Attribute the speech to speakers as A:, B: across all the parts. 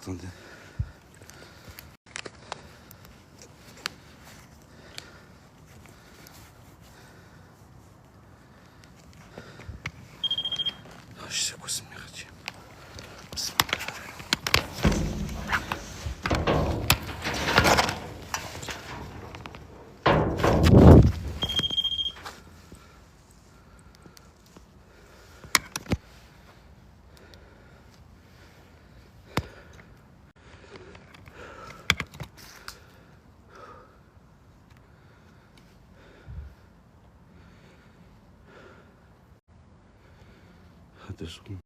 A: attendez. Oh, je sais quoi ce merdier. Ah, 2 secondes.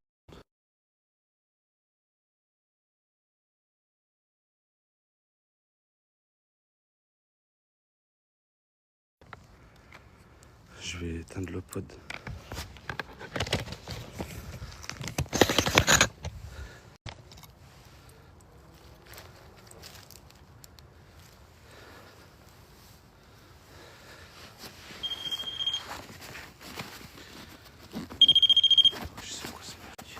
A: Je vais éteindre le pod. Je sais quoi ce merdier.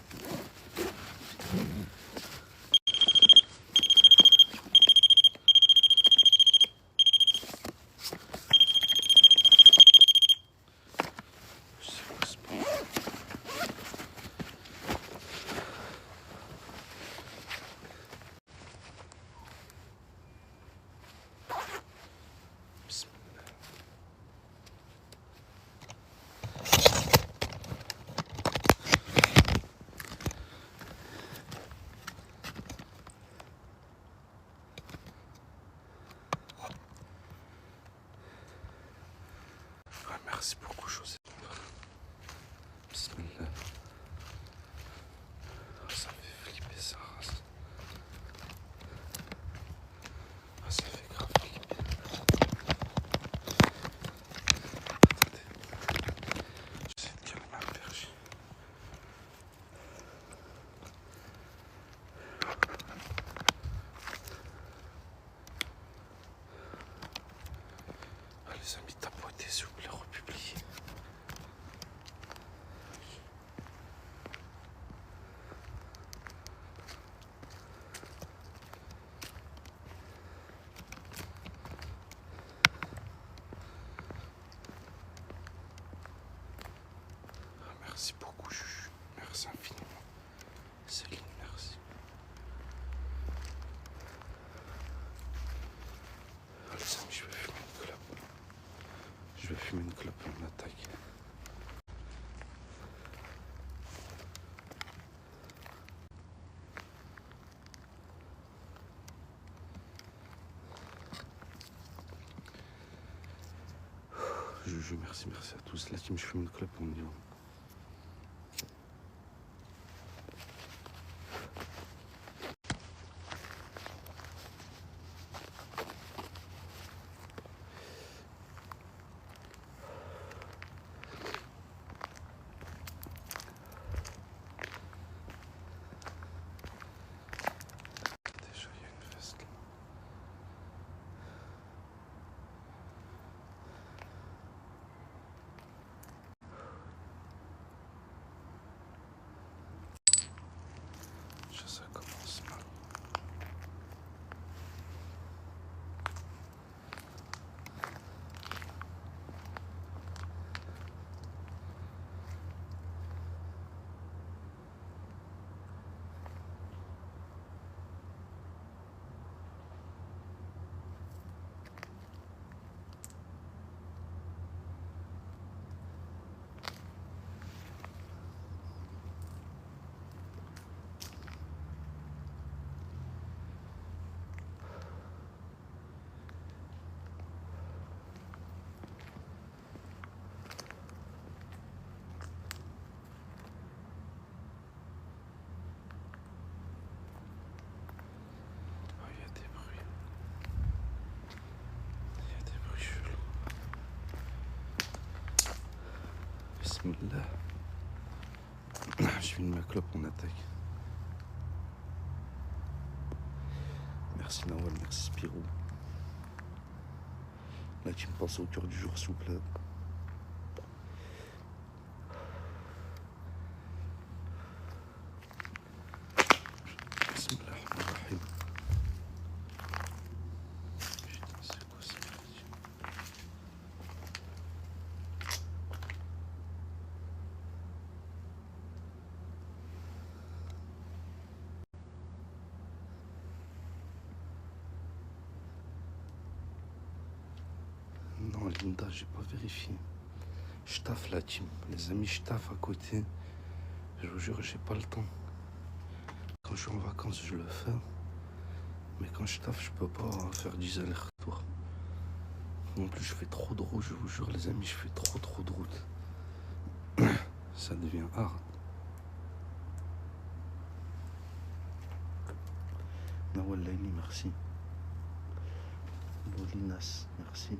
A: Je sais quoi ce merdier. Bismillah. Ouais, merci beaucoup, José. Bismillah. Oh, ça fait flipper sa race. Oh, ça fait grave flipper. Attendez. J'essaie de calmer un berger. Ah, les amis, tapotez, s'il vous plaît, republiez. Merci beaucoup, Juju. Merci infiniment. Céline, merci. Ah, les amis, je vais fumer une clope. Je vais fumer une clope et on attaque. Juju, merci à tous. La team, je fume une clope et on y va. Déjà, il y a une veste là. Déjà, ça commence mal. Oh, il y a des bruits. Il y a des bruits chelous. Bismillah. Je fume ma clope, on attaque. Merci Nawal, merci Spirou. Là, tu me penses au cœur du jour, s'il vous plaît. Bismillahirrahmanirrahim. Non, Linda, j'ai pas vérifié. Je taffe la team. Les amis, je taffe à côté. Je vous jure, j'ai pas le temps. Quand je suis en vacances, je le fais. Mais quand je taffe, je peux pas faire 10 allers-retours. En plus, je fais trop de route, je vous jure, les amis, je fais trop de route. Ça devient hard. Nawal Laini, merci. Bolinas, merci.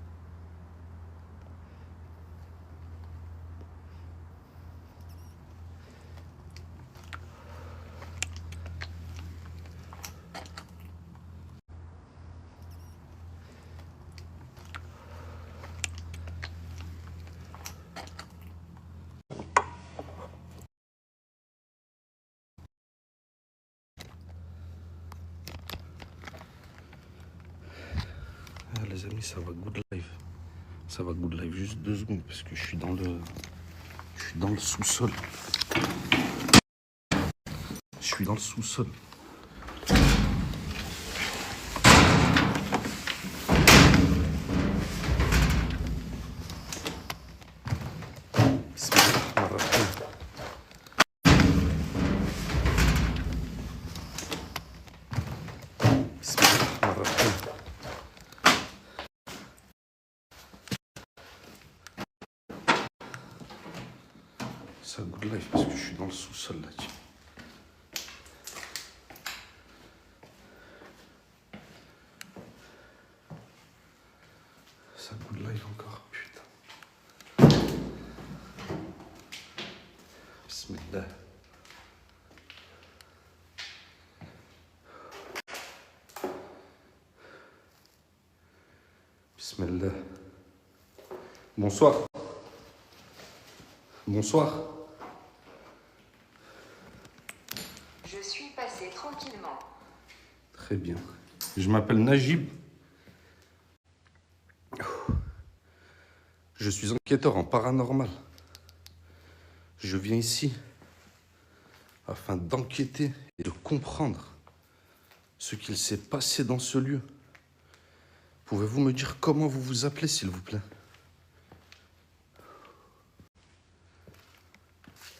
A: Ah, les amis, ça va good live. Ça va good live, juste 2 secondes parce que je suis dans le sous-sol. Je suis dans le sous-sol. Ça good life parce que je suis dans le sous-sol là. Tiens. Ça good life encore, putain. Bismillah. Bismillah. Bonsoir. Bonsoir.
B: Je suis passé tranquillement.
A: Très bien. Je m'appelle Najib. Je suis enquêteur en paranormal. Je viens ici afin d'enquêter et de comprendre ce qu'il s'est passé dans ce lieu. Pouvez-vous me dire comment vous vous appelez, s'il vous plaît?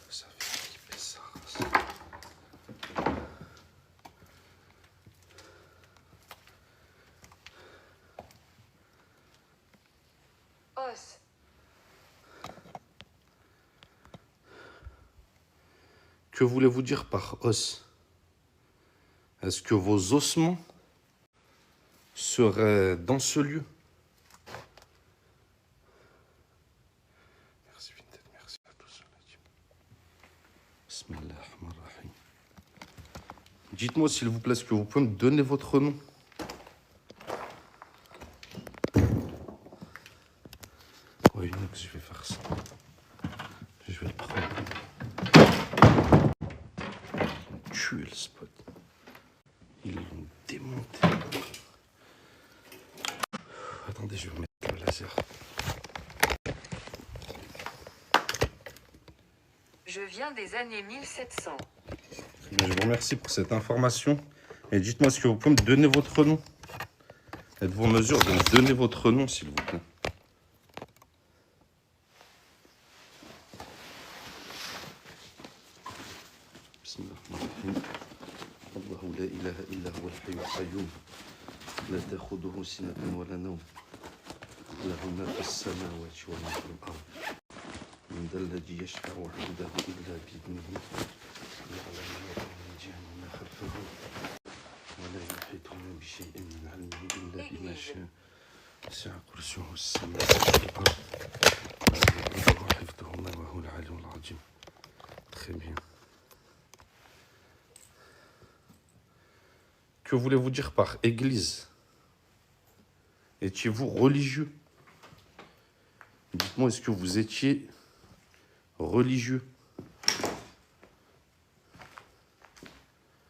A: Ça fait flipper ça.
B: Os.
A: Que voulez-vous dire par os? Est-ce que vos ossements seraient dans ce lieu? Merci Vinted, merci à tous. Bismillahirrahmanirrahim. Dites-moi s'il vous plaît, est-ce que vous pouvez me donner votre nom? Oui, je vais faire ça. Je vais le prendre. Tuer le spot. Ils l'ont démonté. Attendez, je vais mettre le laser.
B: Je viens des années 1700.
A: Je vous remercie pour cette information. Et dites-moi, est-ce que vous pouvez me donner votre nom? Êtes-vous en mesure de me donner votre nom, s'il vous plaît? الله لا إله إلا هو الحي القيوم لا تأخذه سنة ولا نوم له ما في السماوات وما في الأرض من ذا الذي يشفع عنده إلا بإذنه يعلم ما بين أيديهم وما خلفهم ولا يحيطون بشيء من علمه إلا بما شاء وسع كرسيه السماوات والأرض ولا يؤوده حفظهما وهو العلي العظيم. Très bien. Que voulez-vous dire par église? Étiez-vous religieux? Dites-moi, est-ce que vous étiez religieux?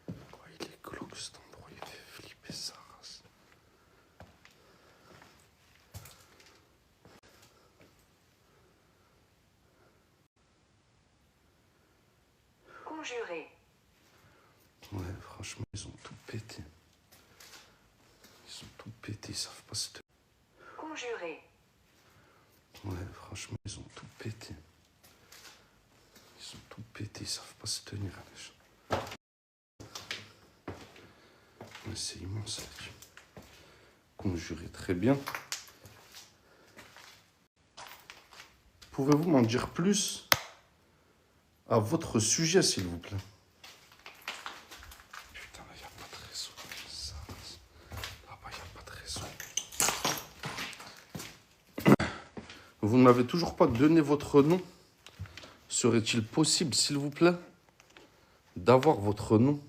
A: Oh, il est glauque cet endroit, il fait flipper sa race.
B: Conjuré.
A: Ouais, franchement, ils ont tout pété. Ils ont tout pété, ils savent pas se tenir.
B: Conjuré.
A: Ouais, franchement, ils ont tout pété. Ils ont tout pété, ils savent pas se tenir, les gens. Ouais, c'est immense, là-dessus. Conjuré très bien. Pouvez-vous m'en dire plus à votre sujet, s'il vous plaît? Putain, là, il n'y a pas de réseau. Ça, là-bas, il n'y a pas de réseau. Vous ne m'avez toujours pas donné votre nom. Serait-il possible, s'il vous plaît, d'avoir votre nom?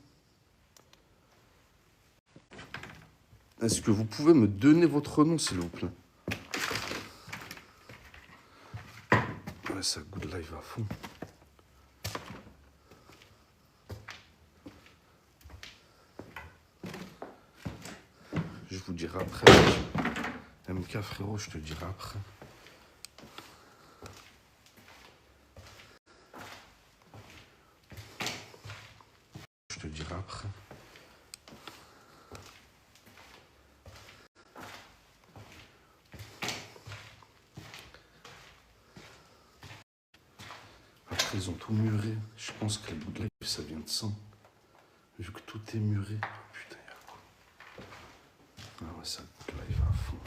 A: Est-ce que vous pouvez me donner votre nom, s'il vous plaît? Ouais, ça goûte live à fond. Je vous dirai après. MK, frérot, je te dirai après. Je te dirai après. Après, ils ont tout muré. Je pense que le bout de live, ça vient de sang. Vu que tout est muré. Oh, putain, il y a quoi? Ah ouais, ça goûte live à fond.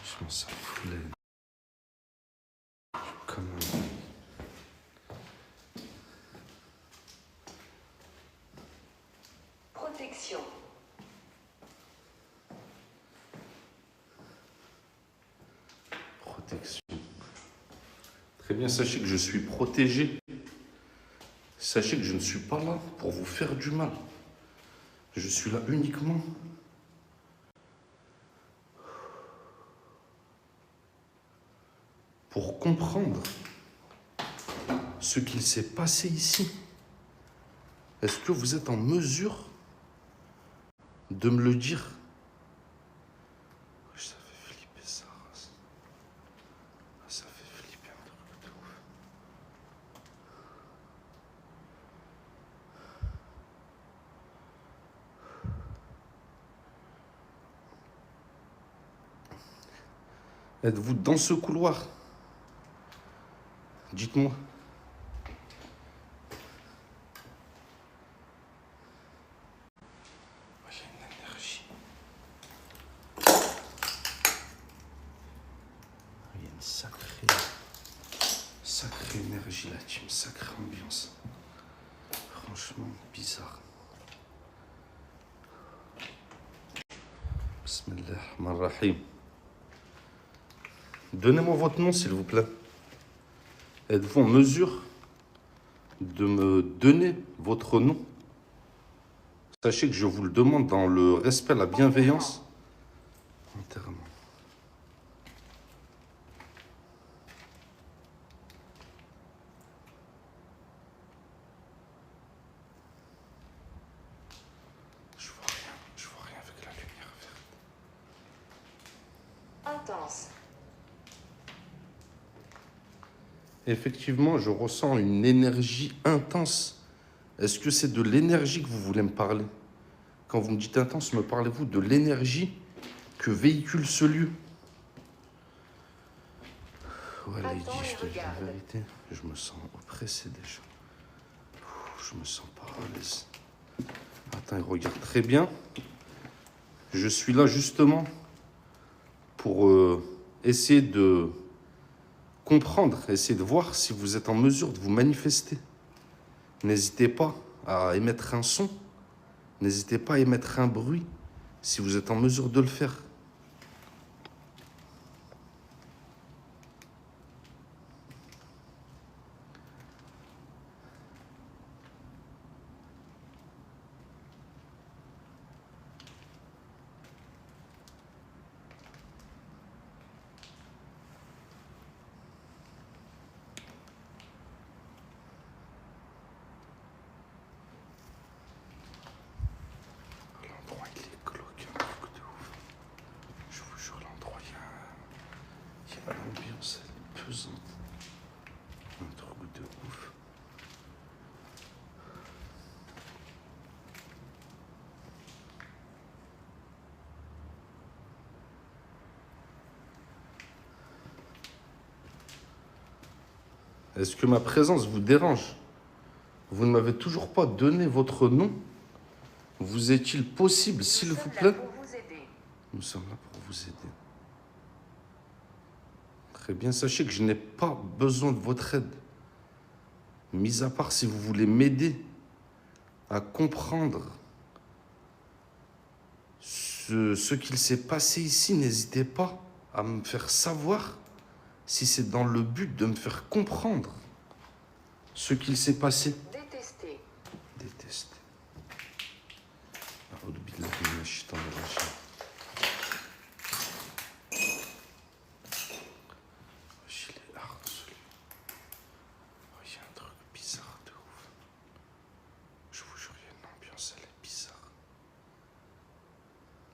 A: Je pense que ça foulait. Comme un...
B: Protection.
A: Protection. Très bien, sachez que je suis protégé. Sachez que je ne suis pas là pour vous faire du mal. Je suis là uniquement pour comprendre ce qu'il s'est passé ici. Est-ce que vous êtes en mesure de me le dire? Ça fait flipper ça. Ça fait flipper un truc de ouf. Êtes-vous dans ce couloir? Dites-moi. Il y a une énergie. Il y a une sacrée énergie là, team, sacrée ambiance. Franchement, bizarre. Bismillah ar-Rahman ar-Rahim. Donnez-moi votre nom, s'il vous plaît. Êtes-vous en mesure de me donner votre nom? Sachez que je vous le demande dans le respect, la bienveillance. Enterrement. Je vois rien avec la lumière verte.
B: Intense.
A: Effectivement, je ressens une énergie intense. Est-ce que c'est de l'énergie que vous voulez me parler? Quand vous me dites intense, me parlez-vous de l'énergie que véhicule ce lieu? Ouais, Lady, je te dis la vérité, je me sens oppressé déjà. Je me sens pas à l'aise. Attends, il regarde très bien. Je suis là justement pour essayer de comprendre, essayer de voir si vous êtes en mesure de vous manifester. N'hésitez pas à émettre un son, n'hésitez pas à émettre un bruit si vous êtes en mesure de le faire. L'endroit, il est glauque, un truc de ouf. Je vous jure, l'endroit, il y a l'ambiance, elle est pesante. Un truc de ouf. Est-ce que ma présence vous dérange? Vous ne m'avez toujours pas donné votre nom. Vous est-il possible, s'il vous plaît?
B: Pour vous aider.
A: Nous sommes là pour vous aider. Très bien, sachez que je n'ai pas besoin de votre aide. Mis à part si vous voulez m'aider à comprendre ce qu'il s'est passé ici, n'hésitez pas à me faire savoir si c'est dans le but de me faire comprendre ce qu'il s'est passé.
B: Détester.
A: Détester. A'oudou billahi minash shaitanir rajim. Wesh, il est hard, celui-là. Oh, il y a un truc bizarre de ouf. Je vous jure, il y a une ambiance, elle est bizarre.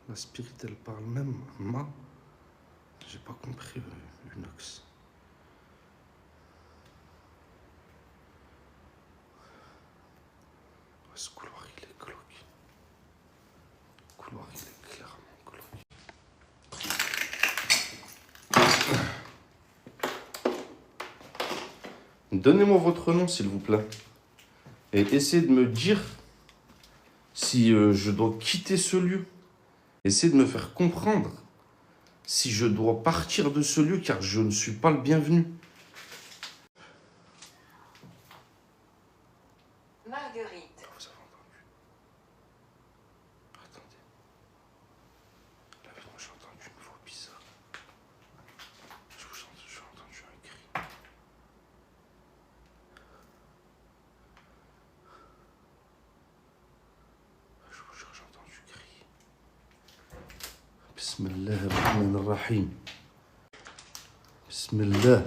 A: La spirit, elle parle même. J'ai pas compris, Unox. Ouais, ce couloir, il est glauque. Le couloir, il est clairement glauque. Donnez-moi votre nom, s'il vous plaît. Et essayez de me dire si je dois quitter ce lieu. Essayez de me faire comprendre si je dois partir de ce lieu, car je ne suis pas le bienvenu.
B: Marguerite.
A: Vous avez entendu? Attendez. Là, moi, j'ai entendu une voix bizarre. J'ai entendu un cri. Je vous jure, j'ai entendu crier. Bismillah ar-Rahman ar-Rahim. Bismillah.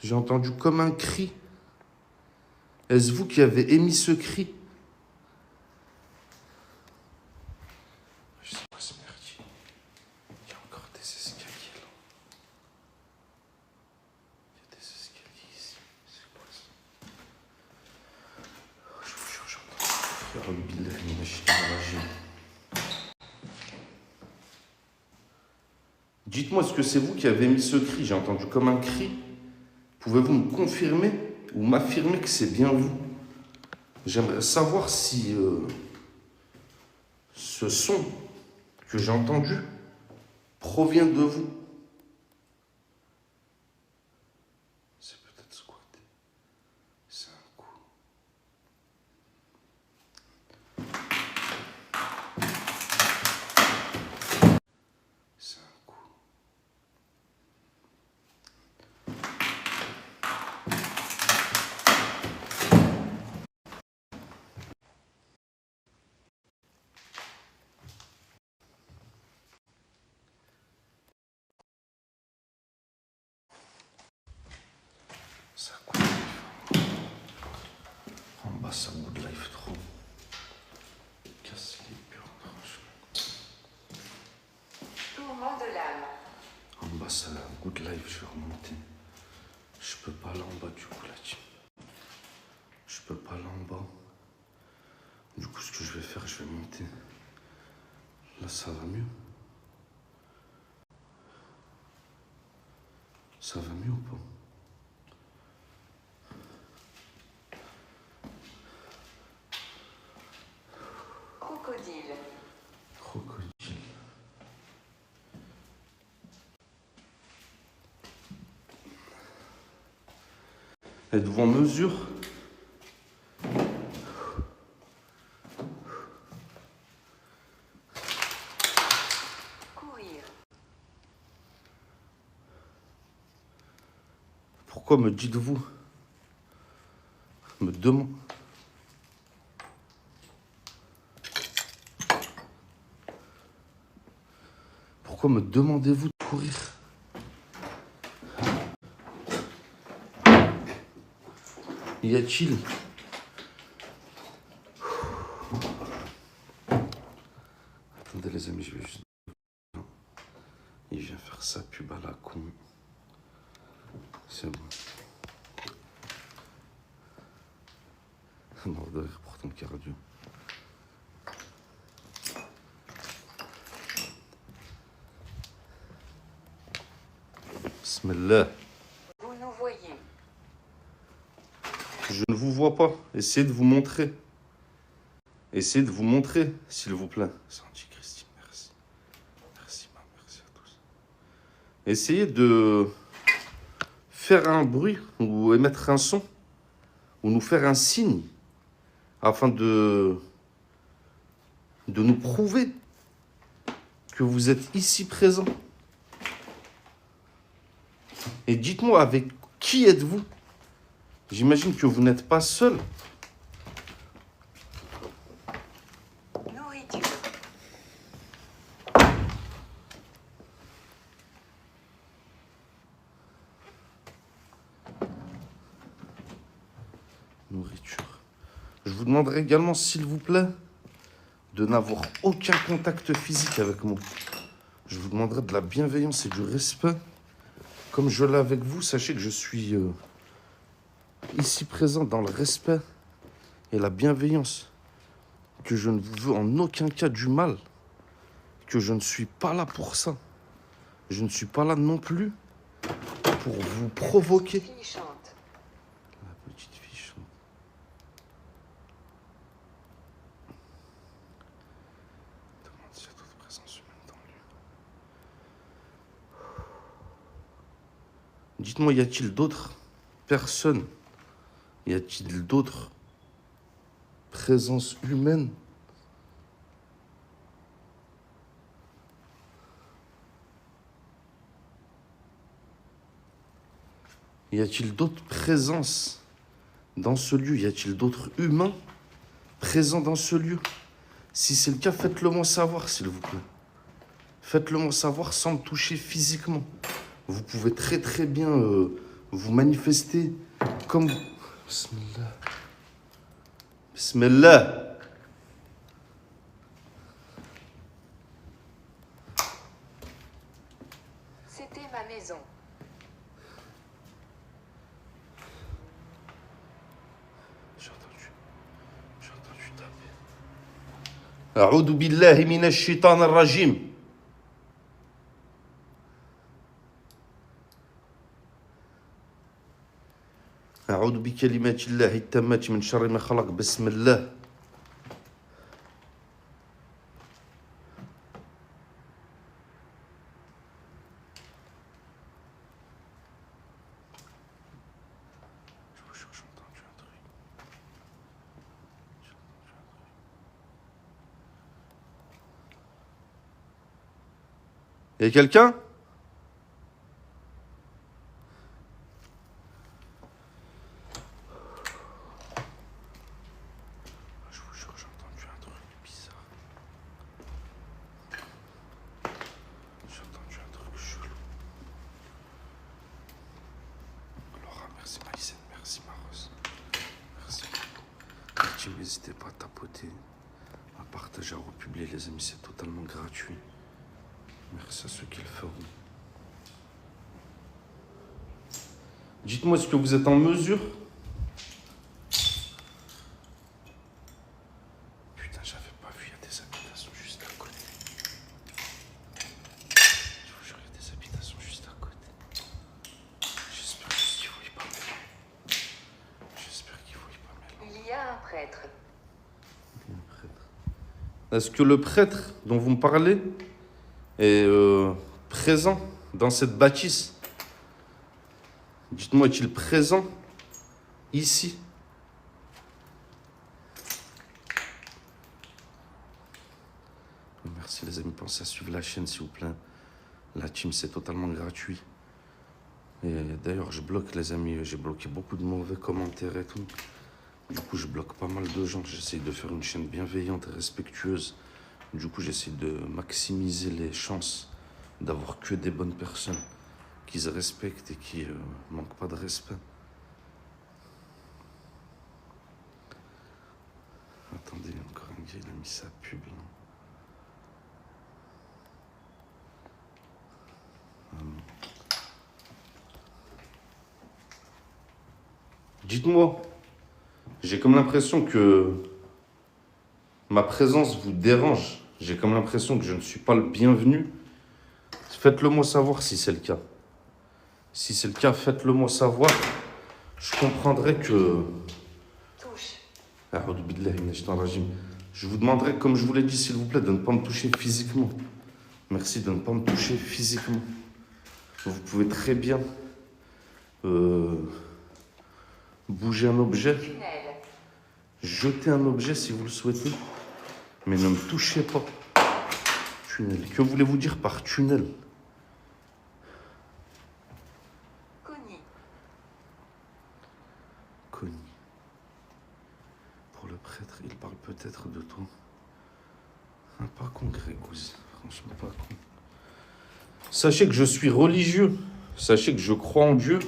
A: J'ai entendu comme un cri. Est-ce vous qui avez émis ce cri? Je sais pas ce merdier. Il y a encore des escaliers là. Il y a des escaliers ici. C'est quoi ça? Je vous jure, j'entends. A'oudou billahi minash shaitanir rajim. Dites-moi, est-ce que c'est vous qui avez émis ce cri? J'ai entendu comme un cri. Pouvez-vous me confirmer ou m'affirmer que c'est bien vous? J'aimerais savoir si ce son que j'ai entendu provient de vous. C'est peut-être squatté. C'est un coup. C'est un coup. Ça coûte. En bas, ça goûte life trop. Casse les purs, franchement.
B: Tourment de l'âme.
A: En bas, ça goûte life, je vais remonter. Je peux pas aller en bas du coup là-dessus. Je peux pas aller en bas. Du coup, ce que je vais faire, je vais monter. Là, ça va mieux. Ça va mieux ou pas?
B: Crocodile.
A: Crocodile. Êtes-vous en mesure
B: Courir.
A: Pourquoi me dites-vous? Me demande. Pourquoi me demandez-vous de courir? Y a-t-il Attendez les amis, je vais juste... Il vient faire sa pub à la con. C'est bon. mort de rire pour ton cardio. Bismillah.
B: Vous nous voyez.
A: Je ne vous vois pas. Essayez de vous montrer. Essayez de vous montrer, s'il vous plaît. Santi Christine, merci. Merci, ma, merci à tous. Essayez de faire un bruit ou émettre un son ou nous faire un signe afin de nous prouver que vous êtes ici présent. Et dites-moi, avec qui êtes-vous? J'imagine que vous n'êtes pas seul.
B: Nourriture.
A: Nourriture. Je vous demanderai également, s'il vous plaît, de n'avoir aucun contact physique avec moi. Je vous demanderai de la bienveillance et du respect. Comme je l'ai avec vous, sachez que je suis ici présent dans le respect et la bienveillance. Que je ne vous veux en aucun cas du mal. Que je ne suis pas là pour ça. Je ne suis pas là non plus pour vous provoquer.
B: Fille chante.
A: La petite fille chante. Demande s'il y a d'autres présences humaines dans le lieu. Dites-moi, y a-t-il d'autres personnes? Y a-t-il d'autres présences humaines? Y a-t-il d'autres présences dans ce lieu? Y a-t-il d'autres humains présents dans ce lieu? Si c'est le cas, faites-le moi savoir, s'il vous plaît. Faites-le moi savoir sans me toucher physiquement. Vous pouvez très très bien vous manifester comme... Bismillah. Bismillah.
B: C'était ma maison.
A: J'ai entendu taper. A'udhu billahi minash shaitan ar-rajim. أعوذ بكلمات الله التامات من شر ما خلق بسم الله. Y a quelqu'un? Je vous jure, j'ai entendu un truc bizarre. J'ai entendu un truc chelou. Laura, merci Maïsen, merci Maros. Merci beaucoup. N'hésitez pas à tapoter, à partager, à republier les amis, c'est totalement gratuit. Merci à ceux qui le feront. Dites-moi, est-ce que vous êtes en mesure? Putain, j'avais pas vu, il y a des habitations juste à côté. Je vous jure, il y a des habitations juste à côté. J'espère juste qu'ils voient pas mes mains. J'espère qu'ils voient pas mes mains.
B: Il y a un prêtre.
A: Il y a un prêtre. Est-ce que le prêtre dont vous me parlez est présent dans cette bâtisse? Dites-moi, est-il présent ici? Merci les amis, pensez à suivre la chaîne s'il vous plaît. La team, c'est totalement gratuit. Et d'ailleurs, je bloque les amis, j'ai bloqué beaucoup de mauvais commentaires et tout. Du coup, je bloque pas mal de gens. J'essaie de faire une chaîne bienveillante et respectueuse. Du coup, j'essaie de maximiser les chances d'avoir que des bonnes personnes qui se respectent et qui manquent pas de respect. Attendez, encore un gars, il a mis sa pub là. Dites-moi, J'ai comme l'impression que ma présence vous dérange. J'ai comme l'impression que je ne suis pas le bienvenu. Faites-le moi savoir si c'est le cas. Si c'est le cas, faites-le moi savoir. Je comprendrai que...
B: Touche.
A: Je vous demanderai, comme je vous l'ai dit, s'il vous plaît, de ne pas me toucher physiquement. Merci de ne pas me toucher physiquement. Vous pouvez très bien bouger un objet,
B: Tunnel.
A: jeter un objet si vous le souhaitez, mais ne me touchez pas. Tunnel. Que voulez-vous dire par tunnel?
B: Cogny.
A: Connu. Pour le prêtre, il parle peut-être de toi. Pas con, Grégouze. Franchement, pas con. Sachez que je suis religieux. Sachez que je crois en Dieu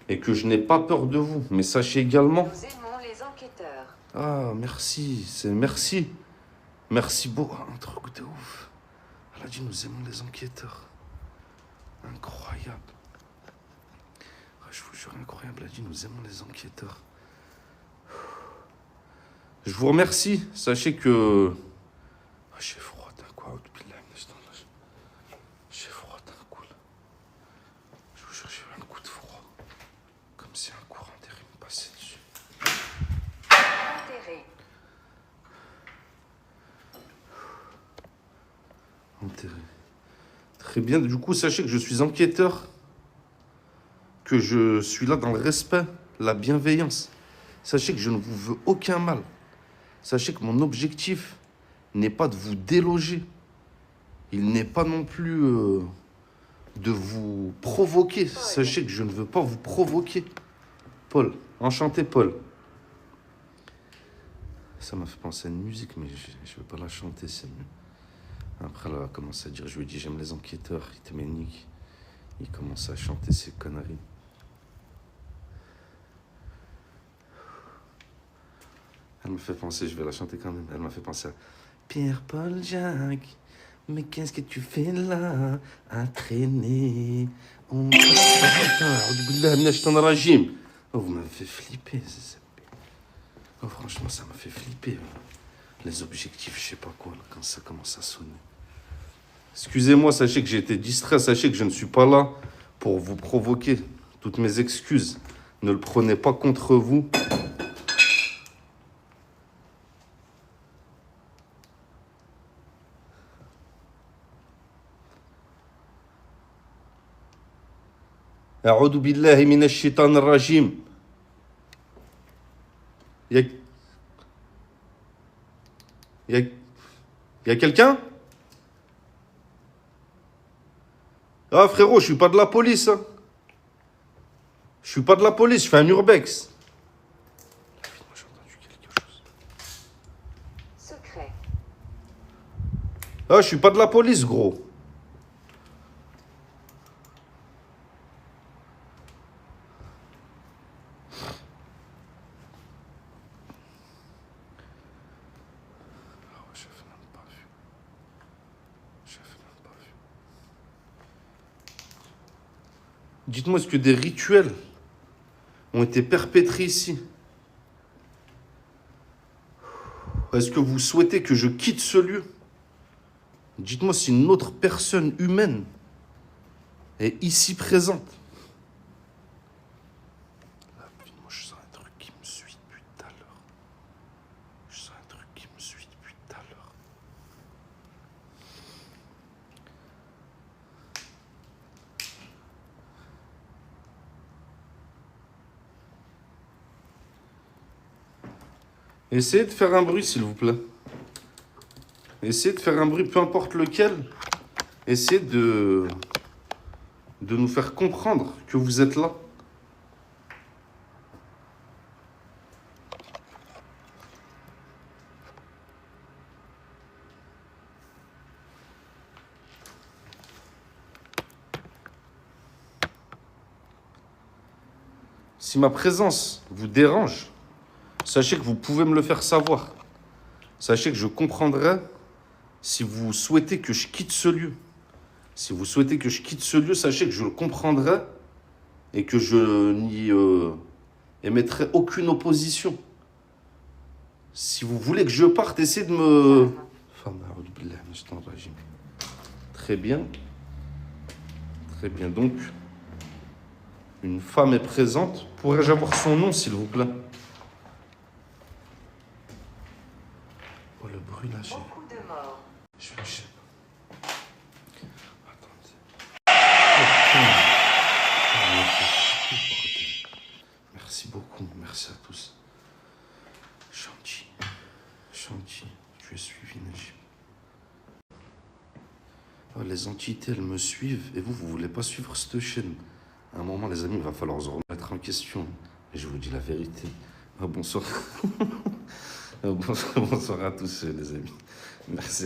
A: et que je n'ai pas peur de vous. Mais sachez également...
B: Nous aimons les enquêteurs.
A: Ah, merci. C'est merci. Merci beaucoup. Un truc de ouf. Elle a dit, nous aimons les enquêteurs. Incroyable. Ah, je vous jure, incroyable. Elle a dit, nous aimons les enquêteurs. Je vous remercie. Sachez que... Ah, j'ai froid d'un coup. J'ai froid d'un coup, là. Je vous jure, j'ai eu un coup de froid. Comme si un courant d'air me passait dessus.
B: Enterré.
A: Enterré. Très bien. Du coup, sachez que je suis enquêteur. Que je suis là dans le respect, la bienveillance. Sachez que je ne vous veux aucun mal. Sachez que mon objectif n'est pas de vous déloger. Il n'est pas non plus de vous provoquer. Sachez que je ne veux pas vous provoquer. Paul, enchanté Paul. Ça m'a fait penser à une musique, mais je ne vais pas la chanter, c'est mieux. Après, elle a commencé à dire, je lui ai dit, j'aime les enquêteurs, il te ménique. Il commence à chanter ses conneries. Elle me fait penser, je vais la chanter quand même, elle m'a fait penser à Pierre-Paul Jacques, mais qu'est-ce que tu fais là, à traîner? Oh, vous m'avez fait flipper. Oh, franchement, ça m'a fait flipper. Les objectifs, je sais pas quoi, là, quand ça commence à sonner. Excusez-moi, sachez que j'ai été distrait, sachez que je ne suis pas là pour vous provoquer. Toutes mes excuses, ne le prenez pas contre vous. A'udhu billahi minash shaitanir rajim. Il y a quelqu'un? Ah frérot, je suis pas de la police. Hein. Je suis pas de la police, je fais un urbex. Moi j'ai entendu quelque chose.
B: Secret.
A: Ah, je suis pas de la police, gros. Dites-moi, est-ce que des rituels ont été perpétrés ici? Est-ce que vous souhaitez que je quitte ce lieu? Dites-moi si une autre personne humaine est ici présente. Là, moi, je sens un truc qui me suit depuis tout à l'heure. Je sens un truc qui me suit depuis tout à l'heure. Essayez de faire un bruit, s'il vous plaît. Essayez de faire un bruit, peu importe lequel. Essayez de nous faire comprendre que vous êtes là. Si ma présence vous dérange, sachez que vous pouvez me le faire savoir. Sachez que je comprendrai si vous souhaitez que je quitte ce lieu. Si vous souhaitez que je quitte ce lieu, sachez que je le comprendrai et que je n'y émettrai aucune opposition. Si vous voulez que je parte, essayez de me... Très bien. Très bien. Donc, une femme est présente. Pourrais-je avoir son nom, s'il vous plaît? Oh, le bruit là, j'ai...
B: Beaucoup de morts.
A: Je sais pas. Attendez. Merci beaucoup. Merci à tous. Gentil. Gentil. Tu es suivi, Najib. Oh, les entités, elles me suivent. Et vous voulez pas suivre cette chaîne. À un moment, les amis, il va falloir se remettre en question. Et je vous dis la vérité. Ah, bonsoir. Bonsoir à tous, les amis. Merci.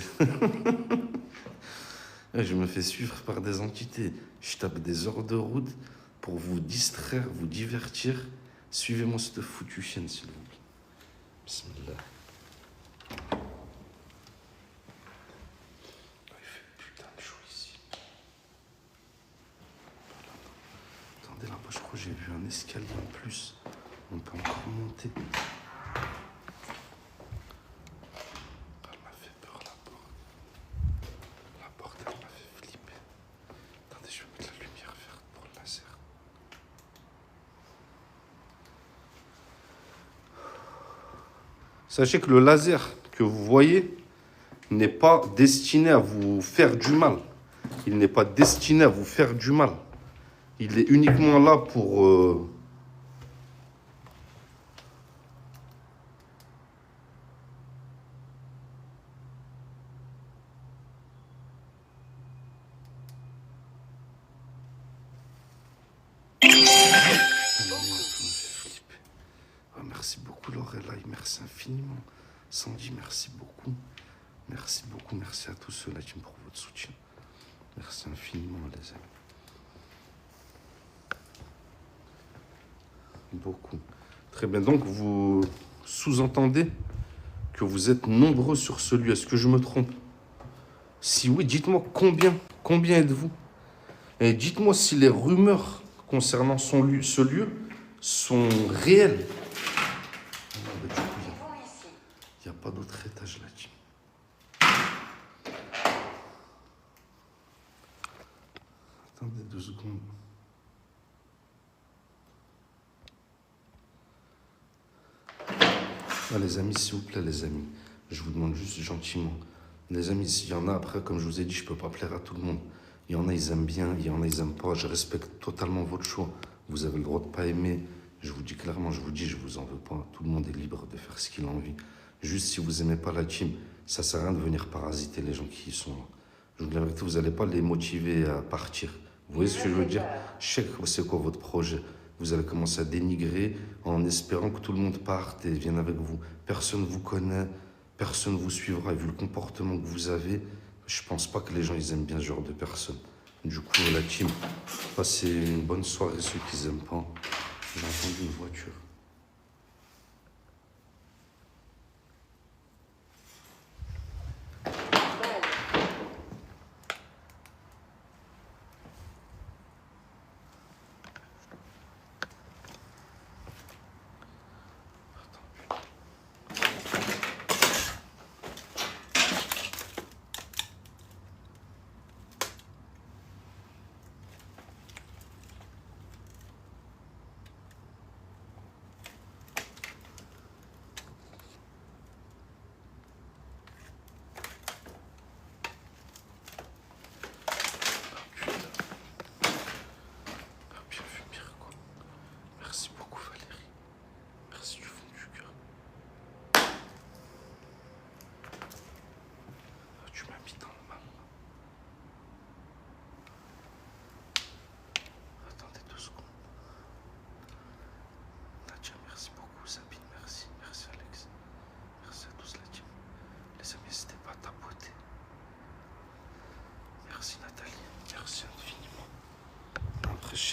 A: Je me fais suivre par des entités. Je tape des heures de route pour vous distraire, vous divertir. Suivez-moi cette foutue chaîne, s'il vous plaît. Bismillah. Il fait putain de chaud ici. Attendez, là-bas, je crois que j'ai vu un escalier en plus. On peut encore monter. Elle m'a fait peur, la porte. La porte, elle m'a fait flipper. Attendez, je vais mettre la lumière verte pour le laser. Sachez que le laser que vous voyez n'est pas destiné à vous faire du mal. Il n'est pas destiné à vous faire du mal. Il est uniquement là pour... Oh, merci beaucoup Lorelai, merci infiniment. Sandy, merci beaucoup. Merci beaucoup, merci à tous ceux-là qui me pour votre soutien. Merci infiniment les amis. Beaucoup. Très bien, donc vous sous-entendez que vous êtes nombreux sur ce lieu. Est-ce que je me trompe? Si oui, dites-moi combien êtes-vous? Et dites-moi si les rumeurs concernant ce lieu sont réelles. Il n'y a pas d'autre étage là-dessus. Attendez 2 secondes. Ah, les amis, s'il vous plaît, les amis. Je vous demande juste gentiment. Les amis, s'il y en a après, comme je vous ai dit, je ne peux pas plaire à tout le monde. Il y en a, ils aiment bien, il y en a, ils n'aiment pas. Je respecte totalement votre choix. Vous avez le droit de ne pas aimer. Je vous dis clairement, je vous en veux pas. Tout le monde est libre de faire ce qu'il a envie. Juste si vous n'aimez pas la team, ça ne sert à rien de venir parasiter les gens qui y sont là. Je vous dis la vérité, vous n'allez pas les motiver à partir. Vous voyez ce que je veux dire? Je sais que c'est quoi votre projet. Vous allez commencer à dénigrer en espérant que tout le monde parte et vienne avec vous. Personne ne vous connaît, personne ne vous suivra. Et vu le comportement que vous avez, je ne pense pas que les gens ils aiment bien ce genre de personnes. Du coup, la team, passez une bonne soirée, ceux qui n'aiment pas. J'ai entendu une voiture.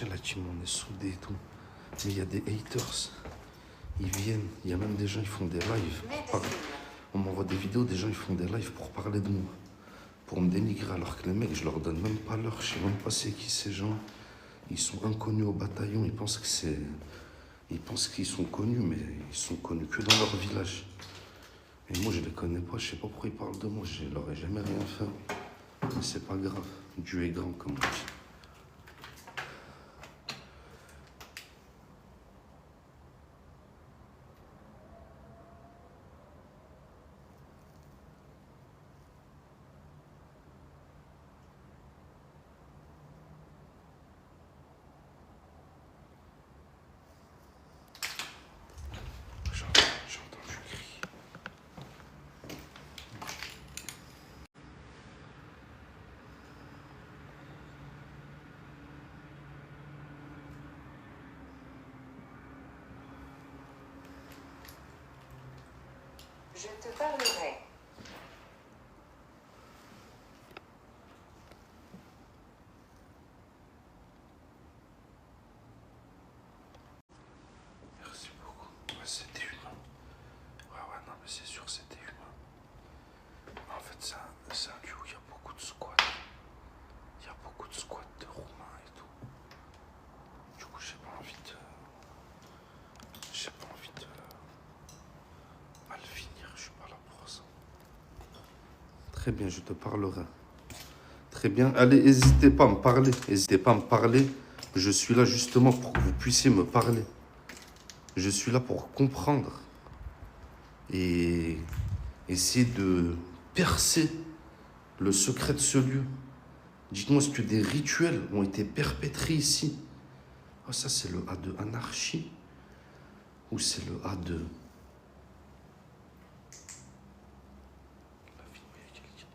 A: La team, on est soudés et tout. Mais il y a des haters. Ils viennent. Il y a même des gens, ils font des lives. On m'envoie des vidéos, des gens, ils font des lives pour parler de moi. Pour me dénigrer. Alors que les mecs, je leur donne même pas l'heure. Je sais même pas c'est qui ces gens. Ils sont inconnus au bataillon. Ils pensent qu'ils sont connus, mais ils sont connus que dans leur village. Et moi, je les connais pas, je sais pas pourquoi ils parlent de moi, je leur ai jamais rien fait. Mais c'est pas grave, Dieu est grand, comme on dit. J'ai entendu crier.
B: Je te parlerai.
A: Merci beaucoup. Ouais, c'était humain. Ouais, non, mais c'est sûr, c'était humain. En fait, c'est un lieu où il y a beaucoup de squats. Il y a beaucoup de squats de Roumains et tout. Du coup, j'ai pas envie de mal finir. Je suis pas là pour ça. Très bien, je te parlerai. Très bien. Allez, n'hésitez pas à me parler. N'hésitez pas à me parler. Je suis là justement pour que vous puissiez me parler. Je suis là pour comprendre et essayer de percer le secret de ce lieu. Dites-moi, est-ce que des rituels ont été perpétrés ici? Ah, ça, c'est le A de anarchie ou c'est le A de... La vie où il y a quelqu'un.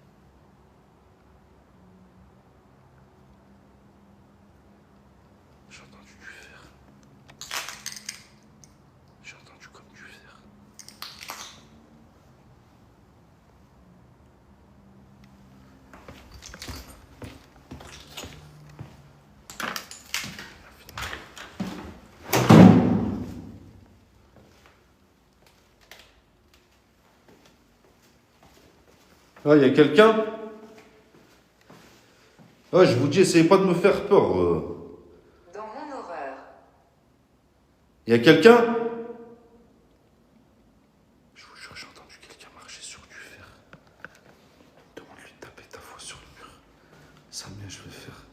A: J'ai entendu du fer. J'ai entendu comme du fer. Ah, il y a quelqu'un? Ah, je vous dis, essayez pas de me faire peur.
B: Dans mon horreur.
A: Il y a quelqu'un? Je vous jure, j'ai entendu quelqu'un marcher sur du fer. Demande-lui de taper ta foi sur le mur. Ça, bien, je vais faire.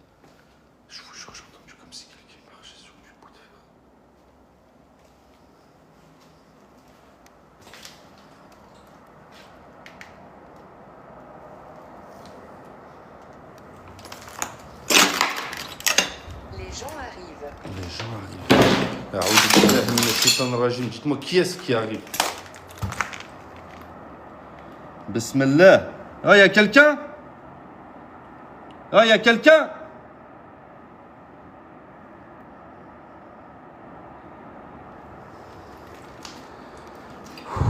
A: Je vous jure, j'ai entendu comme si quelqu'un marchait sur du bout de fer.
B: Les gens arrivent.
A: Les gens arrivent. Dites-moi, qui est-ce qui arrive? Bismillah. Ah, il y a quelqu'un? Ah, il y a quelqu'un?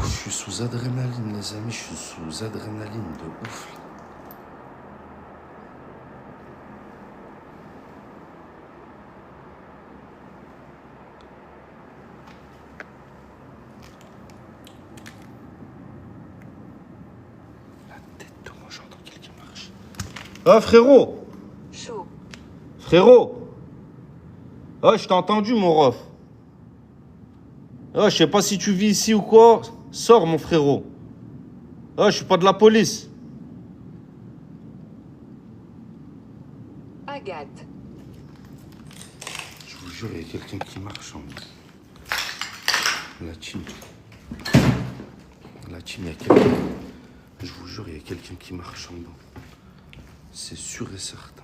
A: Je suis sous adrénaline, les amis. Je suis sous adrénaline de ouf. Là. La tête de moi, j'entends quelqu'un marcher. Ah, frérot!
B: Chaud.
A: Frérot! Ah, je t'ai entendu, mon ref. Ah, je sais pas si tu vis ici ou quoi. Sors, mon frérot. Ah, je suis pas de la police.
B: Agathe.
A: Je vous jure, il y a quelqu'un qui marche en bas. La team. La team, il y a quelqu'un. Je vous jure, il y a quelqu'un qui marche en bas. C'est sûr et certain.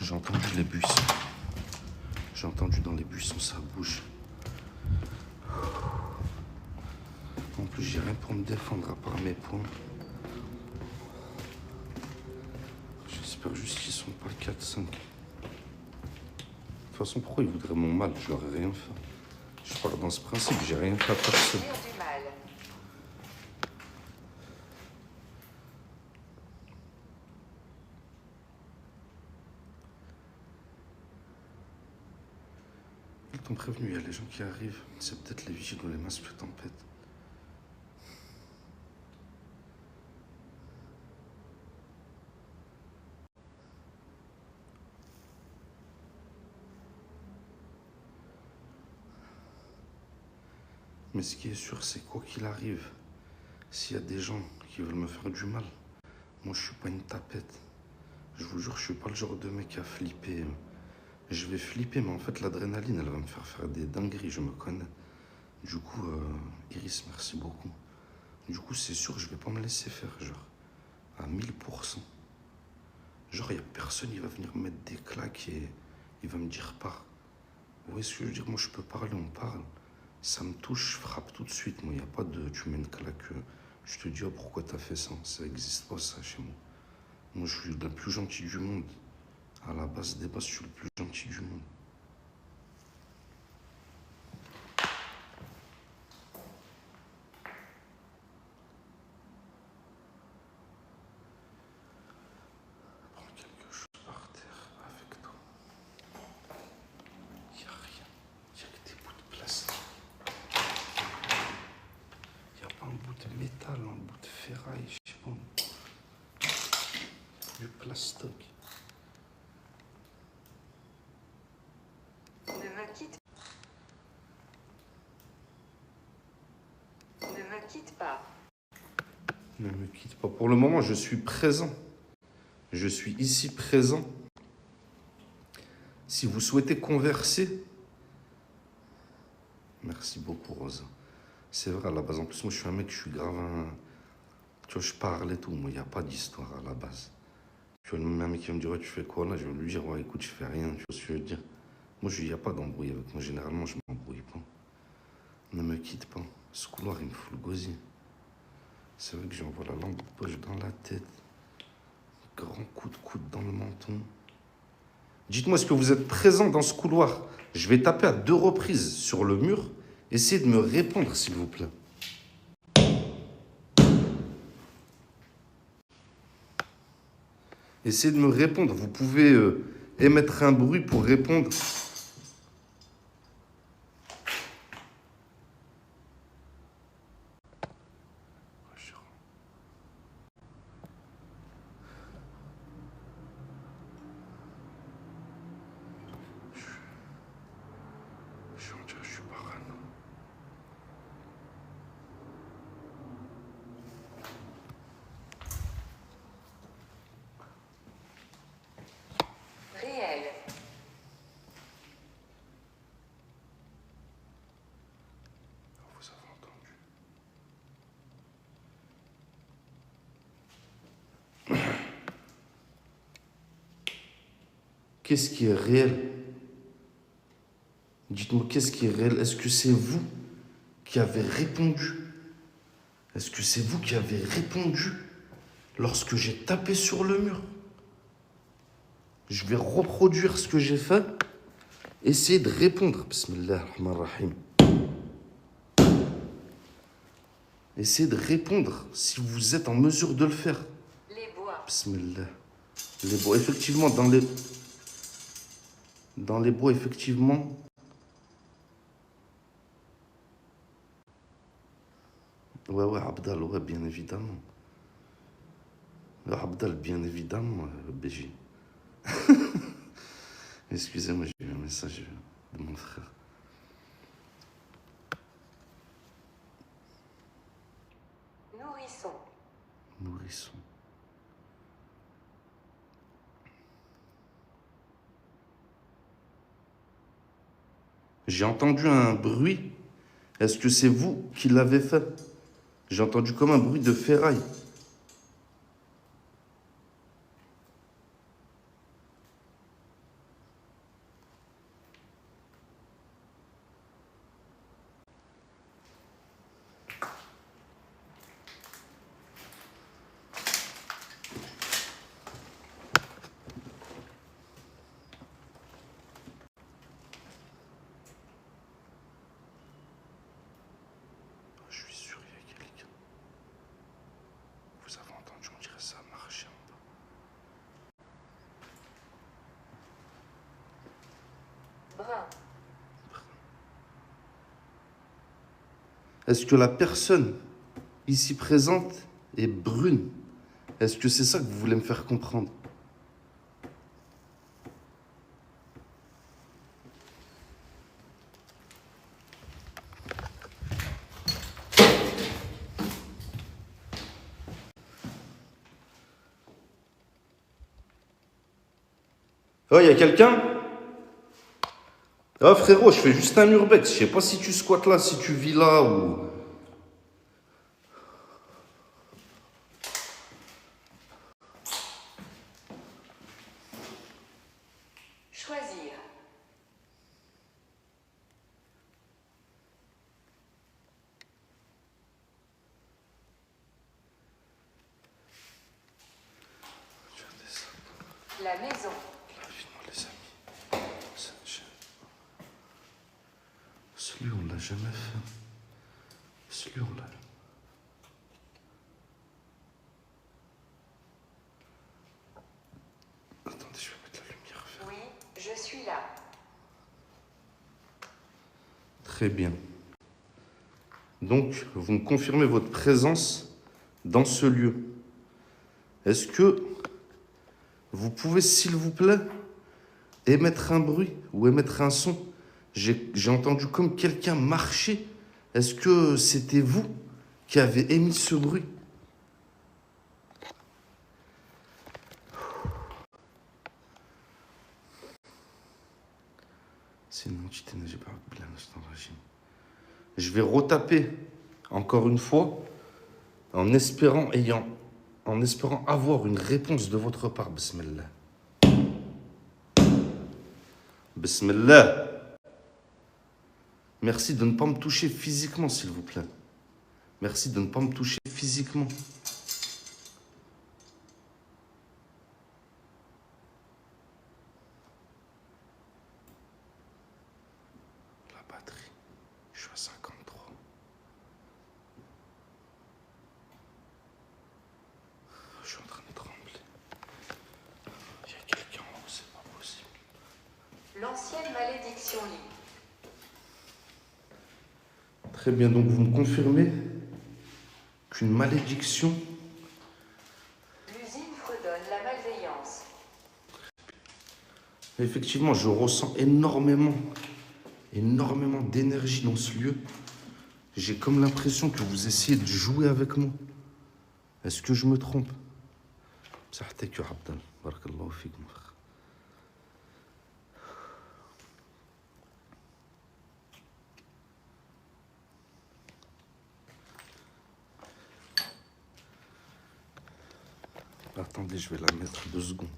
A: J'ai entendu les buissons. J'ai entendu dans les buissons, ça bouge. En plus, j'ai rien pour me défendre à part mes poings. J'espère juste qu'ils sont pas 4-5. De toute façon, pourquoi ils voudraient mon mal? Je leur ai rien fait. Je pars dans ce principe, j'ai rien fait à personne.
B: Faire du mal.
A: Ils t'ont prévenu, il y a les gens qui arrivent. C'est peut-être les vigiles ou les masques de tempête. Mais ce qui est sûr, c'est quoi qu'il arrive, S'il y a des gens qui veulent me faire du mal, moi je suis pas une tapette. Je vous jure, je suis pas le genre de mec à flipper. Je vais flipper, mais en fait l'adrénaline, elle va me faire des dingueries, je me connais. Du coup, Iris, merci beaucoup. Du coup, c'est sûr, je vais pas me laisser faire, genre, à 1000%. Genre, il y a personne, il va venir me mettre des claques et il va me dire pars. Vous voyez ce que je veux dire? Moi, je peux parler, on parle. Ça me touche, je frappe tout de suite. Moi, il n'y a pas de tu mets une claque. Je te dis, oh, pourquoi t'as fait ça? Ça n'existe pas, ça, chez moi. Moi, je suis le plus gentil du monde. À la base des bases, je suis le plus gentil du monde. Prends quelque chose par terre avec toi. Il n'y a rien. Il n'y a que des bouts de plastique. Il n'y a pas un bout de métal, un bout de ferraille, je sais pas. Du plastoc.
B: Ne me quitte. Ne me quitte pas.
A: Ne me quitte pas. Pour le moment, je suis présent. Je suis ici présent. Si vous souhaitez converser, merci beaucoup, Rosa. C'est vrai, à la base. En plus, moi, je suis un mec, je suis grave un... Tu vois, je parle et tout. Moi, il n'y a pas d'histoire à la base. Tu vois, un mec qui va me dire, ouais, tu fais quoi là? Je vais lui dire, ouais, écoute, je fais rien. Tu vois ce que je veux dire? Moi, il n'y a pas d'embrouille avec moi. Généralement, je m'embrouille pas. Ne me quitte pas. Ce couloir, il me fout le gosier. C'est vrai que j'envoie la lampe de poche dans la tête. Grand coup de coude dans le menton. Dites-moi, est-ce que vous êtes présent dans ce couloir? Je vais taper à 2 reprises sur le mur. Essayez de me répondre, s'il vous plaît. Essayez de me répondre. Vous pouvez émettre un bruit pour répondre. Je suis parano.
B: Réel.
A: Vous avez entendu. Qu'est-ce qui est réel? Dites-moi, qu'est-ce qui est réel? Est-ce que c'est vous qui avez répondu? Est-ce que c'est vous qui avez répondu lorsque j'ai tapé sur le mur? Je vais reproduire ce que j'ai fait. Essayez de répondre. Bismillah ar-Rahman ar-Rahim. Essayez de répondre si vous êtes en mesure de le faire.
B: Les bois.
A: Bismillah. Les bois, effectivement, dans les bois, effectivement. Ouais, Abdal, ouais, bien évidemment. Abdal, bien évidemment, BJ. Excusez-moi, j'ai eu un message de mon frère.
B: Nourrisson.
A: Nourrisson. J'ai entendu un bruit. Est-ce que c'est vous qui l'avez fait? J'ai entendu comme un bruit de ferraille. Je suis sûr qu'il y a quelqu'un. Vous avez entendu, on dirait ça marcher en bas.
B: Brun.
A: Est-ce que la personne ici présente est brune? Est-ce que c'est ça que vous voulez me faire comprendre? Oh, y a quelqu'un? Ah, frérot, je fais juste un urbex. Je sais pas si tu squattes là, si tu vis là ou...
B: Choisir. La maison.
A: La vie, moi, les amis. Celui, on l'a jamais fait. Celui, on l'a... Attendez, je vais mettre la lumière.
B: Oui, je suis là.
A: Très bien. Donc, vous me confirmez votre présence dans ce lieu. Est-ce que vous pouvez, s'il vous plaît, émettre un bruit ou émettre un son? J'ai entendu comme quelqu'un marcher. Est-ce que c'était vous qui avez émis ce bruit? C'est une entité, j'ai pas plein de régime. Je vais retaper encore une fois en espérant avoir une réponse de votre part. Bismillah. Bismillah. Merci de ne pas me toucher physiquement, s'il vous plaît. Merci de ne pas me toucher physiquement. La batterie, je suis à 53. Je suis en train de trembler. Il y a quelqu'un en haut, c'est pas possible.
B: L'ancienne malédiction lit.
A: Très bien, donc vous me confirmez qu'une malédiction...
B: L'usine fredonne la malveillance.
A: Effectivement, je ressens énormément d'énergie dans ce lieu. J'ai comme l'impression que vous essayez de jouer avec moi. Est-ce que je me trompe? صحتك يا عبد الله بارك الله فيك mon frère. Attendez, je vais la mettre 2 secondes.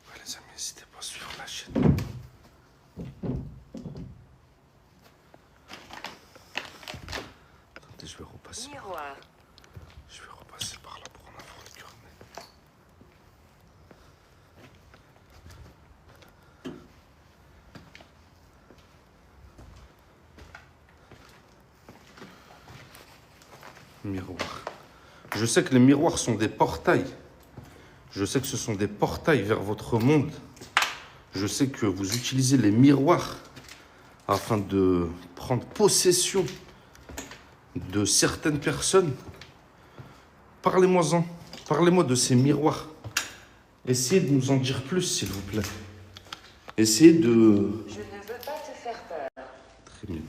A: Ouais, les amis, n'hésitez pas à suivre la chaîne. Attendez, je vais repasser.
B: Miroir.
A: Je vais repasser par là pour en avoir le cœur net. Miroir. Je sais que les miroirs sont des portails. Je sais que ce sont des portails vers votre monde. Je sais que vous utilisez les miroirs afin de prendre possession de certaines personnes. Parlez-moi-en. Parlez-moi de ces miroirs. Essayez de nous en dire plus, s'il vous plaît. Essayez de...
B: Je ne veux pas te faire peur.
A: Très bien.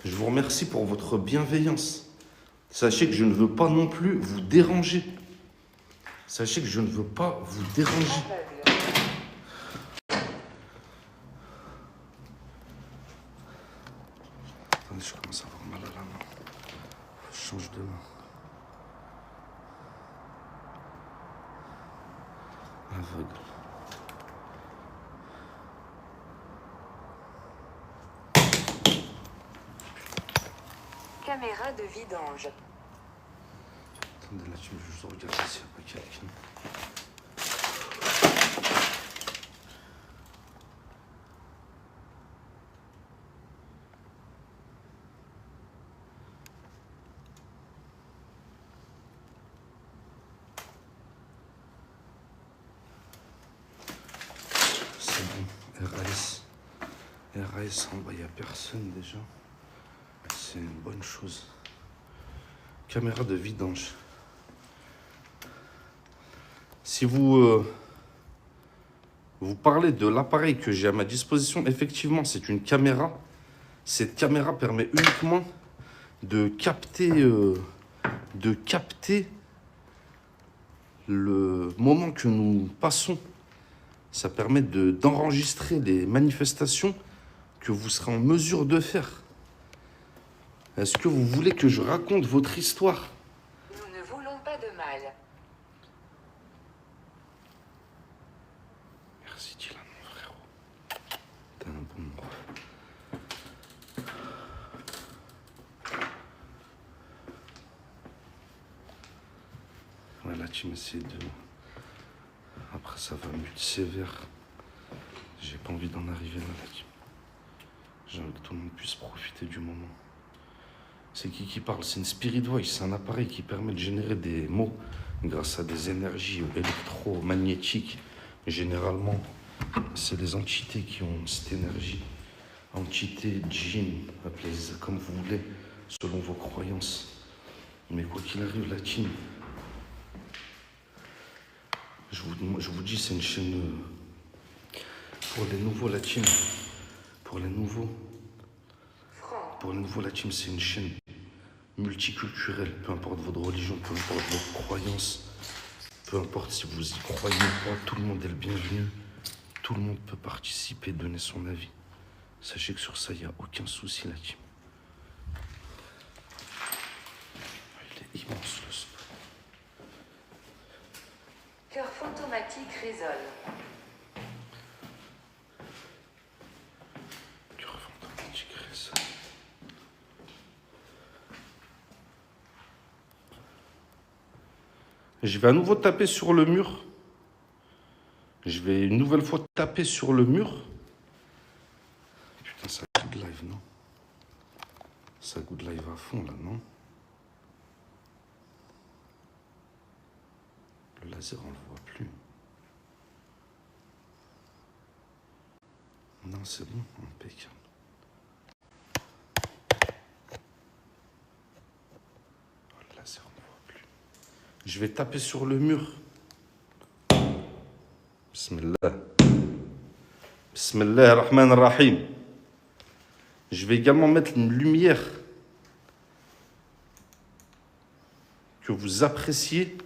A: Je vous remercie pour votre bienveillance. Sachez que je ne veux pas non plus vous déranger. Sachez que je ne veux pas vous déranger.
B: Aveugle.
A: Attendez, je commence à avoir mal à la main. Je change de main. Aveugle.
B: Caméra de vidange.
A: Attendez, là, je regarde s'il n'y a pas quelqu'un. C'est bon, RAS. RAS, en bas, il n'y a personne déjà. C'est une bonne chose. Caméra de vidange. Si vous, vous parlez de l'appareil que j'ai à ma disposition, effectivement, c'est une caméra. Cette caméra permet uniquement de capter le moment que nous passons. Ça permet d'enregistrer les manifestations que vous serez en mesure de faire. Est-ce que vous voulez que je raconte votre histoire?
B: Nous ne voulons pas de mal.
A: Merci Dylan, mon frérot. T'es un bon mot. Ouais, la team essaie de... Après, ça va mute sévère. J'ai pas envie d'en arriver là, la team. J'ai envie que tout le monde puisse profiter du moment. C'est qui parle? C'est une Spirit Voice. C'est un appareil qui permet de générer des mots grâce à des énergies électromagnétiques. Généralement, c'est les entités qui ont cette énergie. Entités, djinns, appelez-les comme vous voulez, selon vos croyances. Mais quoi qu'il arrive, la team, je vous dis, c'est une chaîne pour les nouveaux, la team. Pour les nouveaux, la team, c'est une chaîne multiculturelle. Peu importe votre religion, peu importe votre croyance, peu importe si vous y croyez ou pas, tout le monde est le bienvenu. Tout le monde peut participer, donner son avis. Sachez que sur ça, il n'y a aucun souci, la team. Il est immense, le spot.
B: Cœur fantomatique résonne.
A: Cœur fantomatique résonne. Je vais à nouveau taper sur le mur. Je vais une nouvelle fois taper sur le mur. Putain, ça goûte live, non? Ça goûte live à fond, là, non? Le laser, on le voit plus. Non, c'est bon, impeccable. Oh, le laser, on ne voit plus. Je vais taper sur le mur. Bismillah. Bismillah ar-Rahman ar-Rahim. Je vais également mettre une lumière que vous appréciez.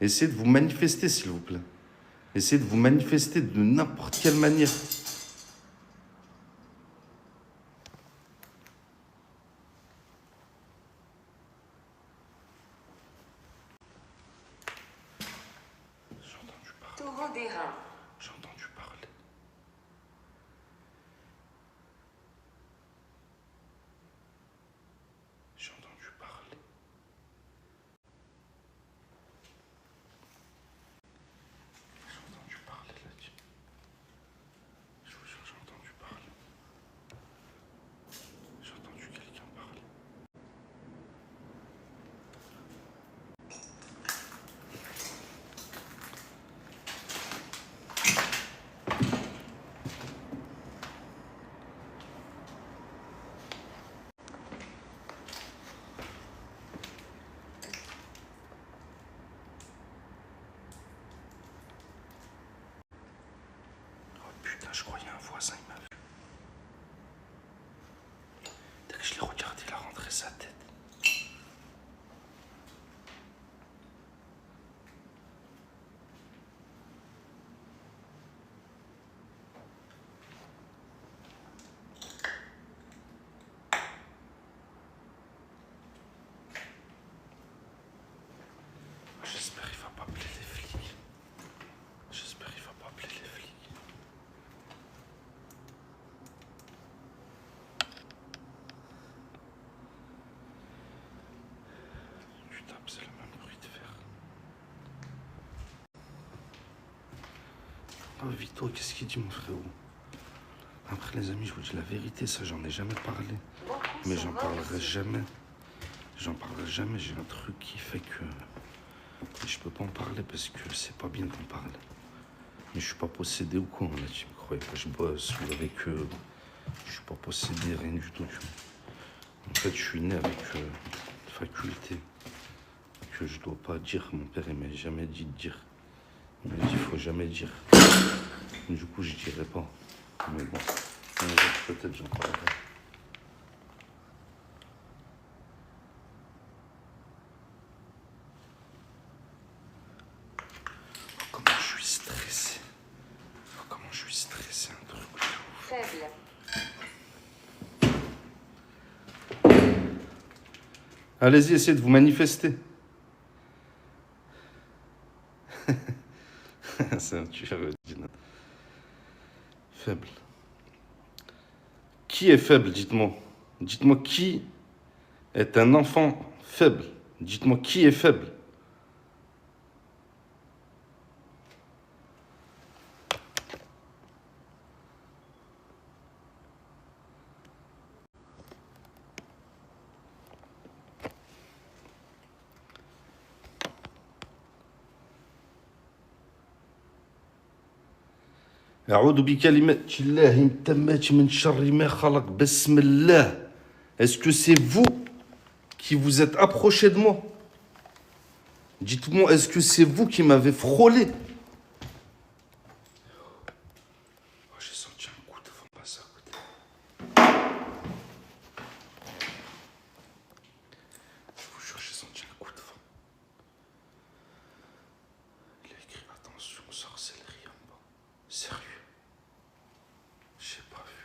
A: Essayez de vous manifester, s'il vous plaît. Essayez de vous manifester de n'importe quelle manière. J'ai entendu parler.
B: Taureau d'airain.
A: J'ai entendu parler. J'ai entendu parler. J'ai entendu parler là-dessus. Je vous jure, j'ai entendu parler. J'ai entendu quelqu'un parler. Oh putain, je croyais un voisin, il m'a vu. Dès que je l'ai regardé, il a rentré sa tête. J'espère qu'il va pas appeler les flics. J'espère qu'il va pas appeler les flics. Tu tapes, c'est le même bruit de fer. Oh Vito, qu'est-ce qu'il dit mon frérot? Après les amis, je vous dis la vérité, ça j'en ai jamais parlé. Mais j'en parlerai jamais. J'en parlerai jamais, j'ai un truc qui fait que je peux pas en parler parce que c'est pas bien d'en parler. Mais je suis pas possédé ou quoi, là, tu me croyais pas, je bosse ou avec eux. Je suis pas possédé, rien du tout. En fait, je suis né avec une faculté que je dois pas dire. Mon père, il m'a jamais dit de dire. Il dit, faut jamais dire. Du coup, je dirais pas. Mais bon, un jour, peut-être j'en parlerai. Oh, comment je suis stressé. Oh, comment je suis stressé, un truc de ouf.
B: Faible.
A: Allez-y, essayez de vous manifester. C'est un tueur, Dina. Faible. Qui est faible, dites-moi. Dites-moi qui est un enfant faible. Dites-moi qui est faible. أعوذ بكلمات الله التامات من شر ما خلق بسم الله. Est-ce que c'est vous qui vous êtes approché de moi? Dites-moi, est-ce que c'est vous qui m'avez frôlé? Oh, j'ai senti un coup de vent passer à côté. Je vous jure, j'ai senti un coup de vent. Il a écrit attention, sorcellerie en bas. Sérieux? J'ai pas vu.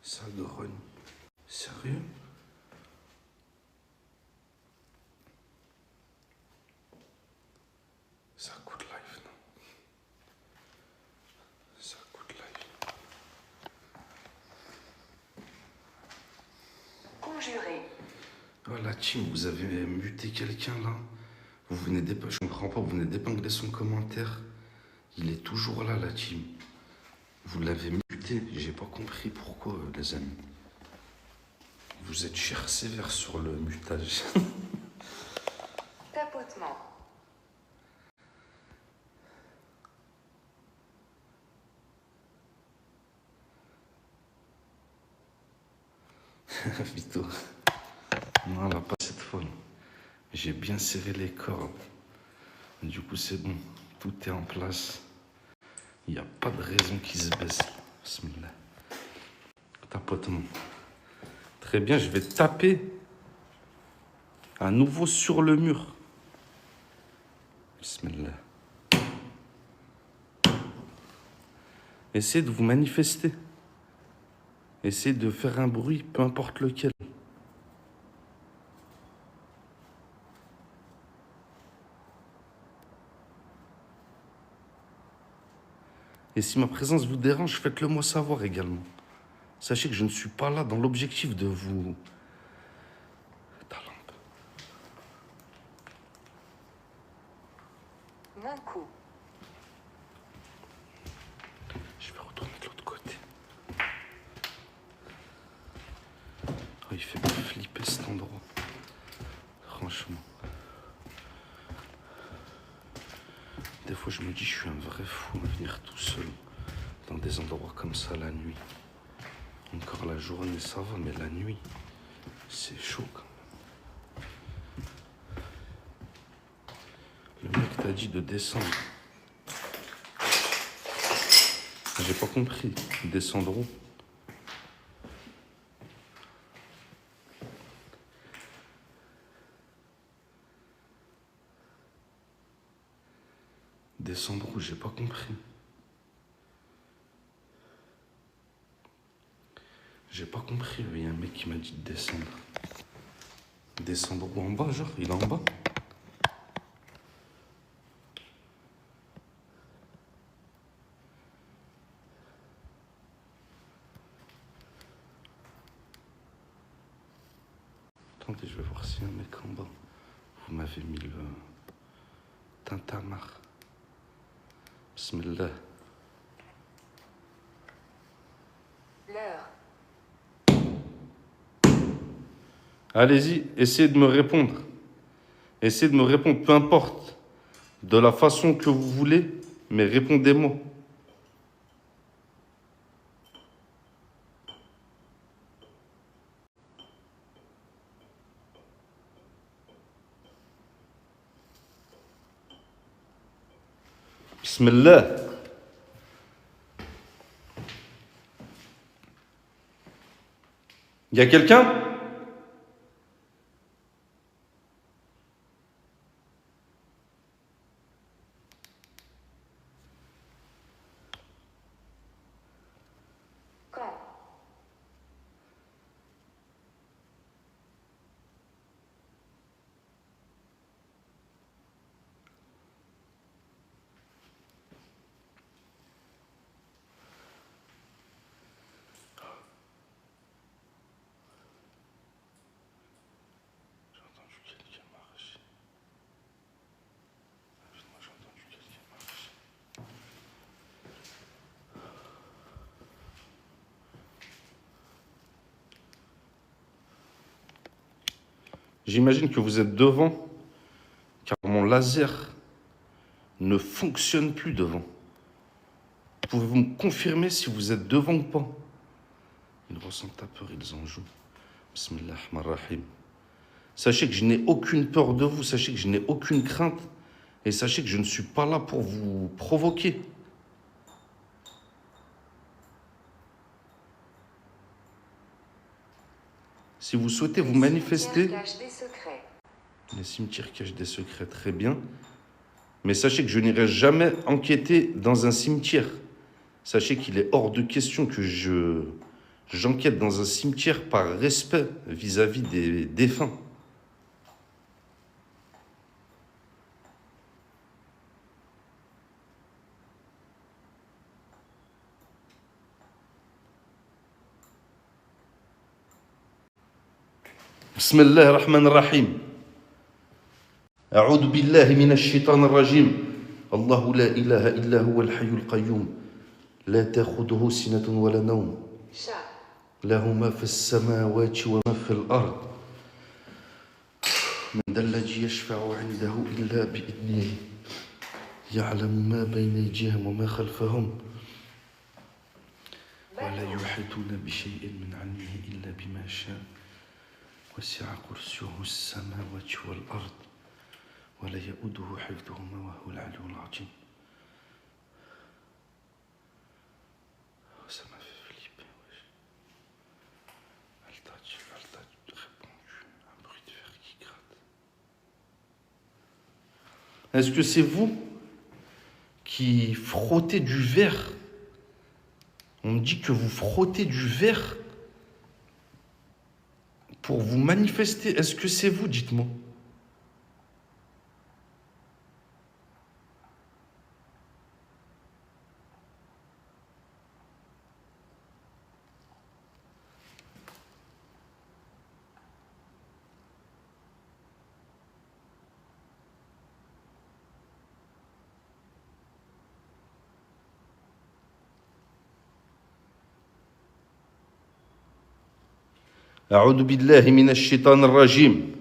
A: Ça grogne. Sérieux? Ça coûte live, non? Ça coûte live.
B: Conjuré.
A: Oh la team, vous avez muté quelqu'un là? Vous venez je comprends pas, vous venez d'épingler son commentaire. Il est toujours là, la team. Vous l'avez muté, j'ai pas compris pourquoi, les amis. Vous êtes cher sévère sur le mutage.
B: Tapotement.
A: Vito. Non, là, pas cette fois. J'ai bien serré les cordes. Du coup, c'est bon. Tout est en place. Il n'y a pas de raison qu'il se baisse. Bismillah. Tapotement. Très bien, je vais taper à nouveau sur le mur. Bismillah. Essayez de vous manifester. Essayez de faire un bruit, peu importe lequel. Et si ma présence vous dérange, faites-le moi savoir également. Sachez que je ne suis pas là dans l'objectif de vous... Ta lampe.
B: Mon coup.
A: Je vais retourner de l'autre côté. Oh, il fait bien flipper cet endroit. Franchement. Des fois, je me dis, je suis un vrai fou à venir tout seul dans des endroits comme ça la nuit. Encore la journée, ça va, mais la nuit, c'est chaud quand même. Le mec t'a dit de descendre. J'ai pas compris. Descendre où? Descendre où? J'ai pas compris. J'ai pas compris. Il y a un mec qui m'a dit de descendre. Descendre où? En bas, genre? Il est en bas? Attendez, je vais voir s'il y a un mec en bas. Vous m'avez mis le tintamarre. Bismillah.
B: L'heure.
A: Allez-y, essayez de me répondre. Essayez de me répondre, peu importe, de la façon que vous voulez, Mais répondez-moi. Bismillah. Il y a quelqu'un?
B: Quand?
A: J'ai entendu quelqu'un marcher. Moi, j'ai entendu quelqu'un marcher. J'imagine que vous êtes devant, car mon laser ne fonctionne plus devant. Pouvez-vous me confirmer si vous êtes devant ou pas? Ils ressentent ta peur, ils en jouent. Bismillah ar-Rahman ar-Rahim. Sachez que je n'ai aucune peur de vous, sachez que je n'ai aucune crainte, et sachez que je ne suis pas là pour vous provoquer. Si vous souhaitez vous manifester,
B: Cache des secrets.
A: les cimetières cachent des secrets, très bien. Mais sachez que je n'irai jamais enquêter dans un cimetière. Sachez qu'il est hors de question que j'enquête dans un cimetière par respect vis-à-vis des défunts. بسم الله الرحمن الرحيم أعوذ بالله من الشيطان الرجيم الله لا إله إلا هو الحي القيوم لا تأخذه سنة ولا نوم
B: Chat.
A: له ما في السماوات وما في الأرض من ذا الذي يشفع عنده إلا بإذنه يعلم ما بين أيديهم وما خلفهم ولا يحيطون بشيء من علمه إلا بما شاء وسع كرسيه السماوات والأرض ولا يؤوده حفظهما وهو العلي العظيم. Ça m'a fait flipper, wesh. Elle t'a répondu, un bruit de fer qui gratte. Est-ce que c'est vous qui frottez du verre? On me dit que vous frottez du verre pour vous manifester. Est-ce que c'est vous? Dites-moi. أعوذ بالله من الشيطان الرجيم.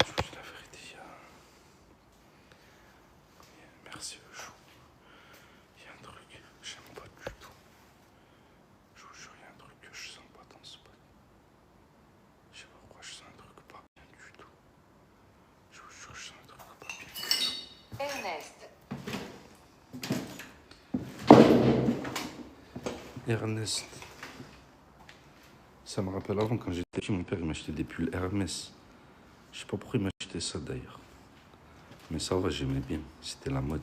A: La vérité, merci le chou. Il y a un truc, j'aime pas du tout. Je vous jure, il y a un truc que je sens pas dans ce spot. Je sais pas pourquoi je sens un truc pas bien du tout. Je vous jure, je sens un truc pas bien du tout.
B: Ernest.
A: Ernest. Ça me rappelle avant, quand j'étais petit, mon père il m'achetait des pulls Hermès. Je sais pas pourquoi il m'achetait ça d'ailleurs. Mais ça va, j'aimais bien. C'était la mode.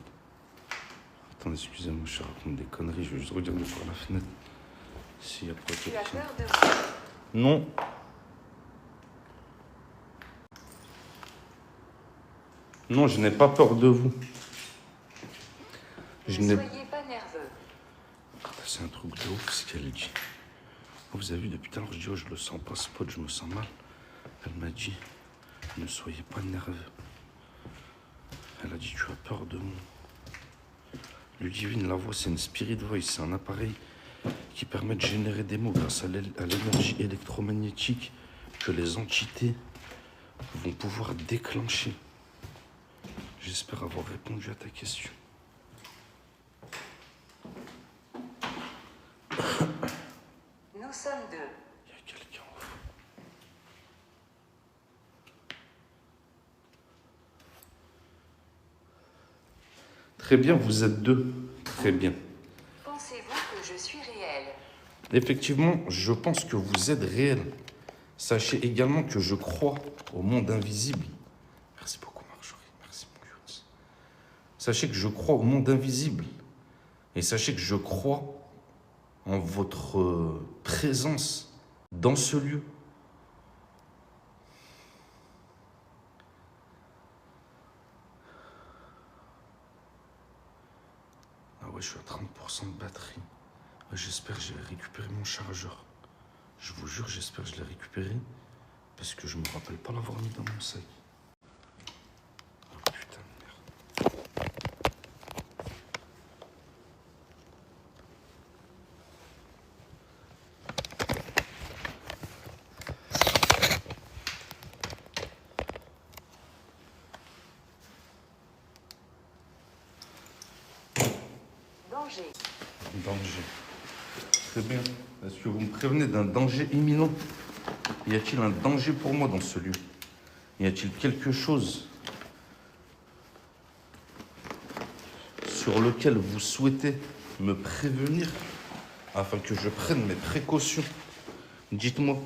A: Attendez, excusez-moi, je raconte des conneries. Je vais juste regarder par la fenêtre. S'il y a pas
B: Tu as
A: quelqu'un.
B: peur de moi?
A: Non. Non, je n'ai pas peur de vous. Je
B: Ne
A: n'ai...
B: soyez pas nerveux.
A: C'est un truc de ouf ce qu'elle dit. Vous avez vu, depuis tout à l'heure, je dis, oh, je le sens pas, ce pote, je me sens mal. Elle m'a dit, ne soyez pas nerveux. Elle a dit, tu as peur de moi. Ludivine, la voix, c'est une spirit voice, c'est un appareil qui permet de générer des mots grâce à l'énergie électromagnétique que les entités vont pouvoir déclencher. j'espère avoir répondu à ta question.
B: Nous sommes deux.
A: Il y a quelqu'un au fond. Très bien, vous êtes deux. Très bien.
B: Pensez-vous que je suis réel?
A: Effectivement, je pense que vous êtes réel. Sachez également que je crois au monde invisible. Merci beaucoup, Marjorie. Merci, mon Younes. Sachez que je crois au monde invisible. Et sachez que je crois en votre présence dans ce lieu. Ah ouais, je suis à 30% de batterie. Ouais, j'espère que j'ai récupéré mon chargeur. Je vous jure, j'espère que je l'ai récupéré. Parce que je me rappelle pas l'avoir mis dans mon sac. Oh, putain de merde.
B: Danger.
A: Danger. Très bien. Est-ce que vous me prévenez d'un danger imminent? Y a-t-il un danger pour moi dans ce lieu? Y a-t-il quelque chose sur lequel vous souhaitez me prévenir afin que je prenne mes précautions? Dites-moi.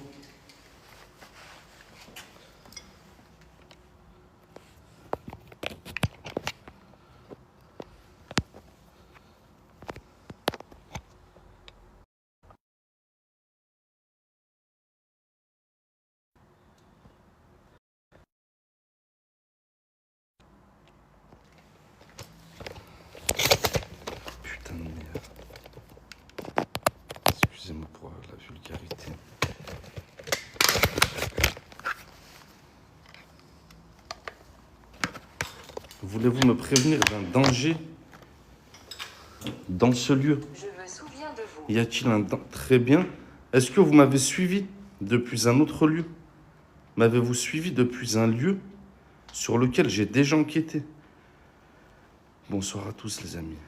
A: Putain de merde. Excusez-moi pour la vulgarité. Voulez-vous me prévenir d'un danger dans ce lieu?
B: Je me souviens de vous.
A: Y a-t-il un danger? Très bien. Est-ce que vous m'avez suivi depuis un autre lieu? M'avez-vous suivi depuis un lieu sur lequel j'ai déjà enquêté? Bonsoir à tous les amis.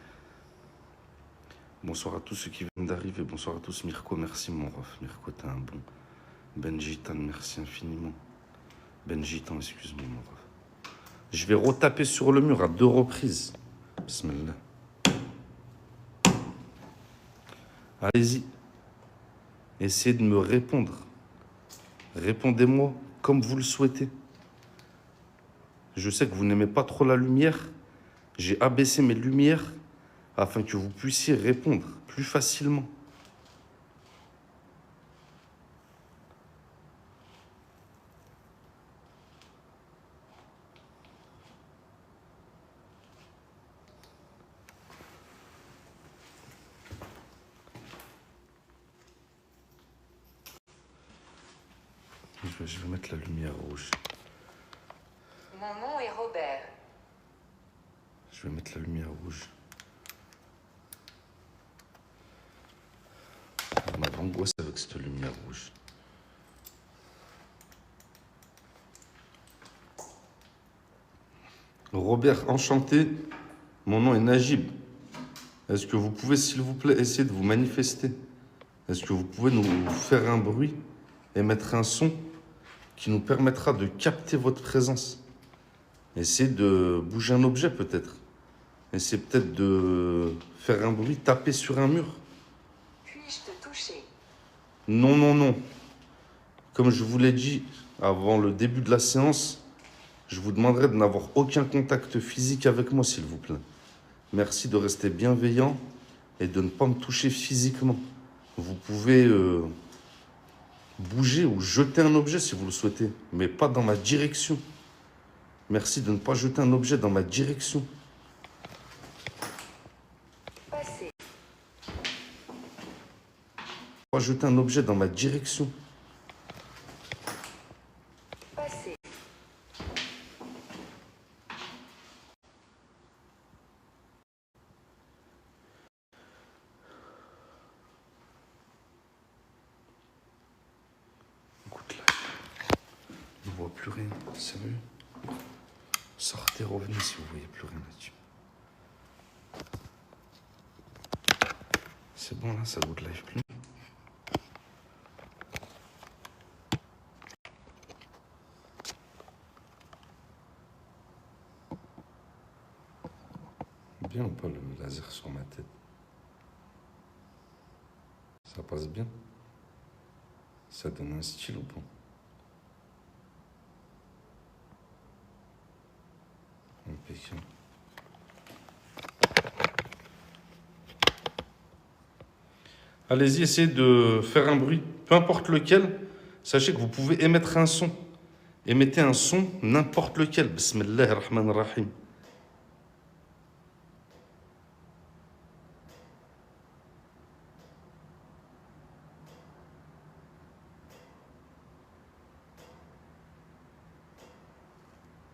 A: Bonsoir à tous ceux qui viennent d'arriver. Bonsoir à tous. Mirko, merci mon ref. Mirko, t'es un bon. Benjitan, merci infiniment. Benjitan, excuse-moi mon ref. Je vais retaper sur le mur à 2 reprises. Bismillah. Allez-y. Essayez de me répondre. Répondez-moi comme vous le souhaitez. Je sais que vous n'aimez pas trop la lumière. J'ai abaissé mes lumières afin que vous puissiez répondre plus facilement. Je vais mettre la lumière rouge.
B: Mon nom est Robert.
A: Je vais mettre la lumière rouge. Vous m'avez angoissé avec cette lumière rouge. Robert, enchanté. Mon nom est Najib. Est-ce que vous pouvez, s'il vous plaît, essayer de vous manifester? Est-ce que vous pouvez nous faire un bruit et mettre un son qui nous permettra de capter votre présence? Essayez de bouger un objet peut-être. Essayez peut-être de faire un bruit, taper sur un mur.
B: Puis-je te toucher?
A: Non, non, non. Comme je vous l'ai dit avant le début de la séance, je vous demanderai de n'avoir aucun contact physique avec moi, s'il vous plaît. Merci de rester bienveillant et de ne pas me toucher physiquement. Vous pouvez bouger ou jeter un objet si vous le souhaitez, mais pas dans ma direction. Merci de ne pas jeter un objet dans ma direction.
B: Passez.
A: Pas jeter un objet dans ma direction.
B: Passez.
A: Écoute là, je ne vois plus rien. Sérieux? Sortez, revenez si vous voyez plus rien là-dessus. C'est bon là, ça goûte live plus. Bien ou pas le laser sur ma tête? Ça passe bien? Ça donne un style ou pas? Impeccable. Allez-y, essayez de faire un bruit, peu importe lequel. Sachez que vous pouvez émettre un son. Émettez un son, n'importe lequel. Bismillah ar-Rahman ar-Rahim.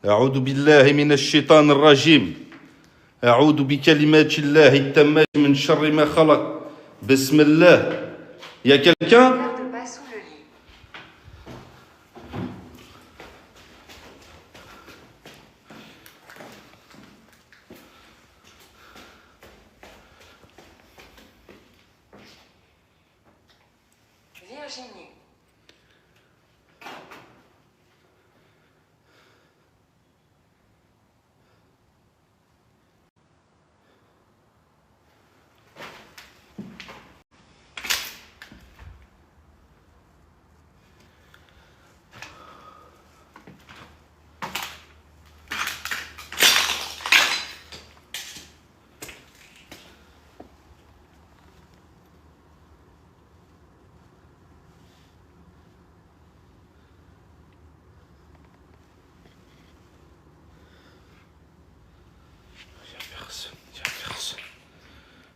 A: أعوذ بالله من الشيطان الرجيم أعوذ بكلمات الله التامات من شر ما خلق بسم الله. Il y a quelqu'un?
B: Garde pas sous le lit. Virginie.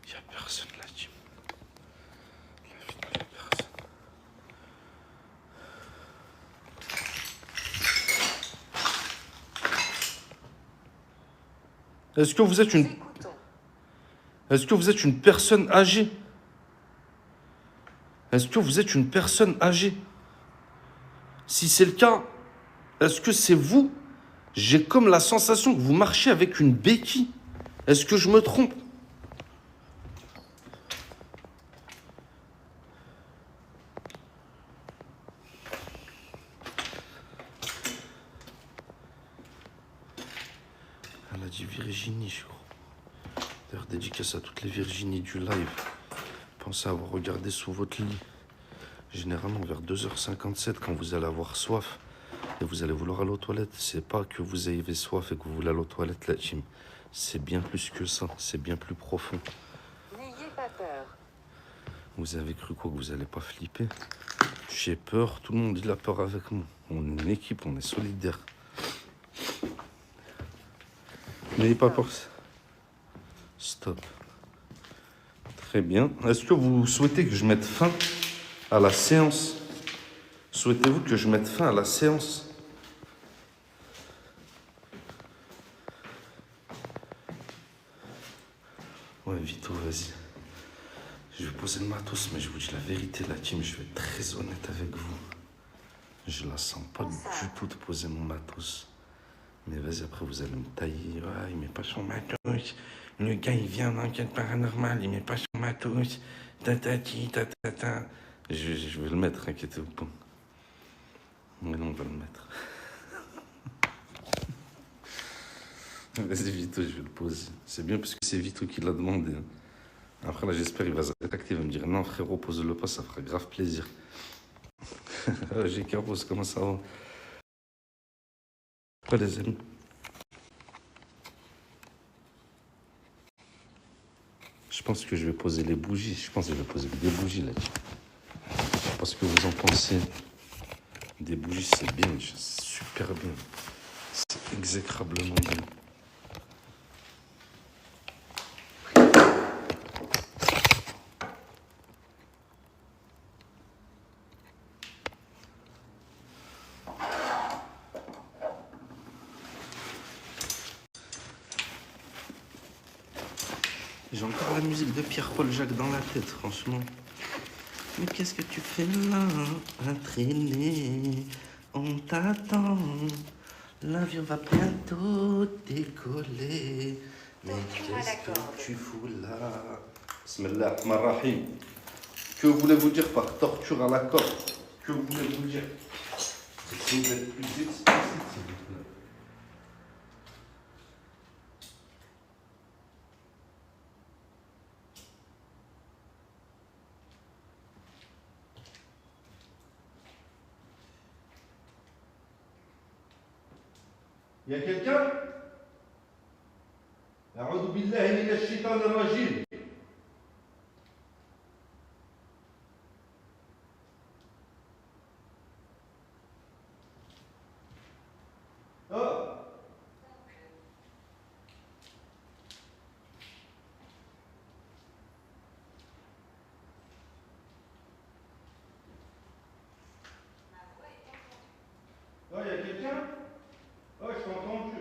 A: Il y a personne là-dessus. Il y a personne. Est-ce que vous êtes une...
B: Écoutons.
A: Est-ce que vous êtes une personne âgée? Est-ce que vous êtes une personne âgée? Si c'est le cas, est-ce que c'est vous? J'ai comme la sensation que vous marchez avec une béquille. Est-ce que je me trompe? Elle a dit Virginie, je crois. D'ailleurs, dédicace à toutes les Virginies du live. Pensez à avoir regardé sous votre lit. Généralement, vers 2h57, quand vous allez avoir soif et vous allez vouloir aller aux toilettes, c'est pas que vous avez soif et que vous voulez aller aux toilettes, la team. C'est bien plus que ça. C'est bien plus profond.
B: N'ayez pas peur.
A: Vous avez cru quoi? Que vous allez pas flipper? J'ai peur. Tout le monde il a peur avec moi. On est une équipe, on est solidaire. N'ayez pas peur. Stop. Très bien. Est-ce que vous souhaitez que je mette fin à la séance? Souhaitez-vous que je mette fin à la séance? Ouais, Vito, vas-y. Je vais poser le matos, mais je vous dis la vérité, la team, je vais être très honnête avec vous. Je la sens pas du tout de poser mon matos. Mais vas-y, après, vous allez me tailler. Ouais, il met pas son matos. Le gars, il vient d'enquête paranormale, il met pas son matos. Tatati, tatata. Je vais le mettre, inquiétez-vous pas. Mais non, on va le mettre. Vas-y, Vito, je vais le poser. C'est bien parce que c'est Vito qui l'a demandé. Après, là, j'espère qu'il va se rétracter. Il va me dire non, frérot, pose-le pas, ça fera grave plaisir. J'ai Caros, comment ça va? Quoi, les amis? Je pense que je vais poser les bougies. Je pense que je vais poser des bougies là-dessus. Je sais pas ce que vous en pensez. Des bougies, c'est bien, c'est super bien. C'est exécrablement bien. J'ai encore la musique de Pierre-Paul Jacques dans la tête, franchement. Mais qu'est-ce que tu fais là, à traîner? On t'attend. L'avion va bientôt décoller. Mais
B: Torture à la
A: qu'est-ce que
B: corde.
A: tu fous là? Bismillah ar-Rahman ar-Rahim. Que voulez-vous dire par torture à la corde? Que voulez-vous dire? Essayez d'être plus explicite, s'il vous plaît. Il y a quelqu'un? A'udhu billahi minash shaitanir rajim. Oh! Oh, il y a quelqu'un? Oh, je t'ai entendu.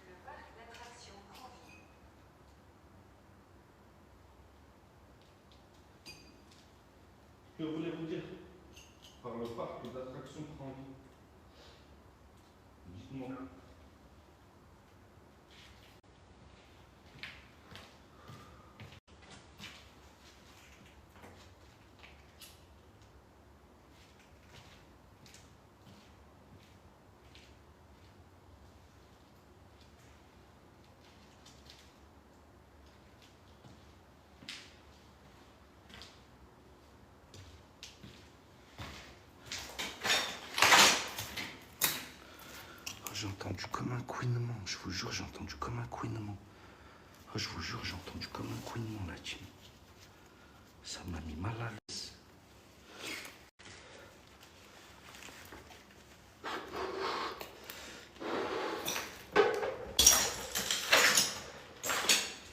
B: Le parc d'attractions prend vie.
A: Que voulez-vous dire par le parc d'attractions prend vie? Dites-moi. J'ai entendu comme un couinement, je vous jure, j'ai entendu comme un couinement. Oh, je vous jure, j'ai entendu comme un couinement là, team. Ça m'a mis mal à l'aise.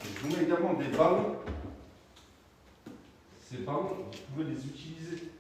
A: Je vous mets également des ballons. Ces ballons, vous pouvez les utiliser.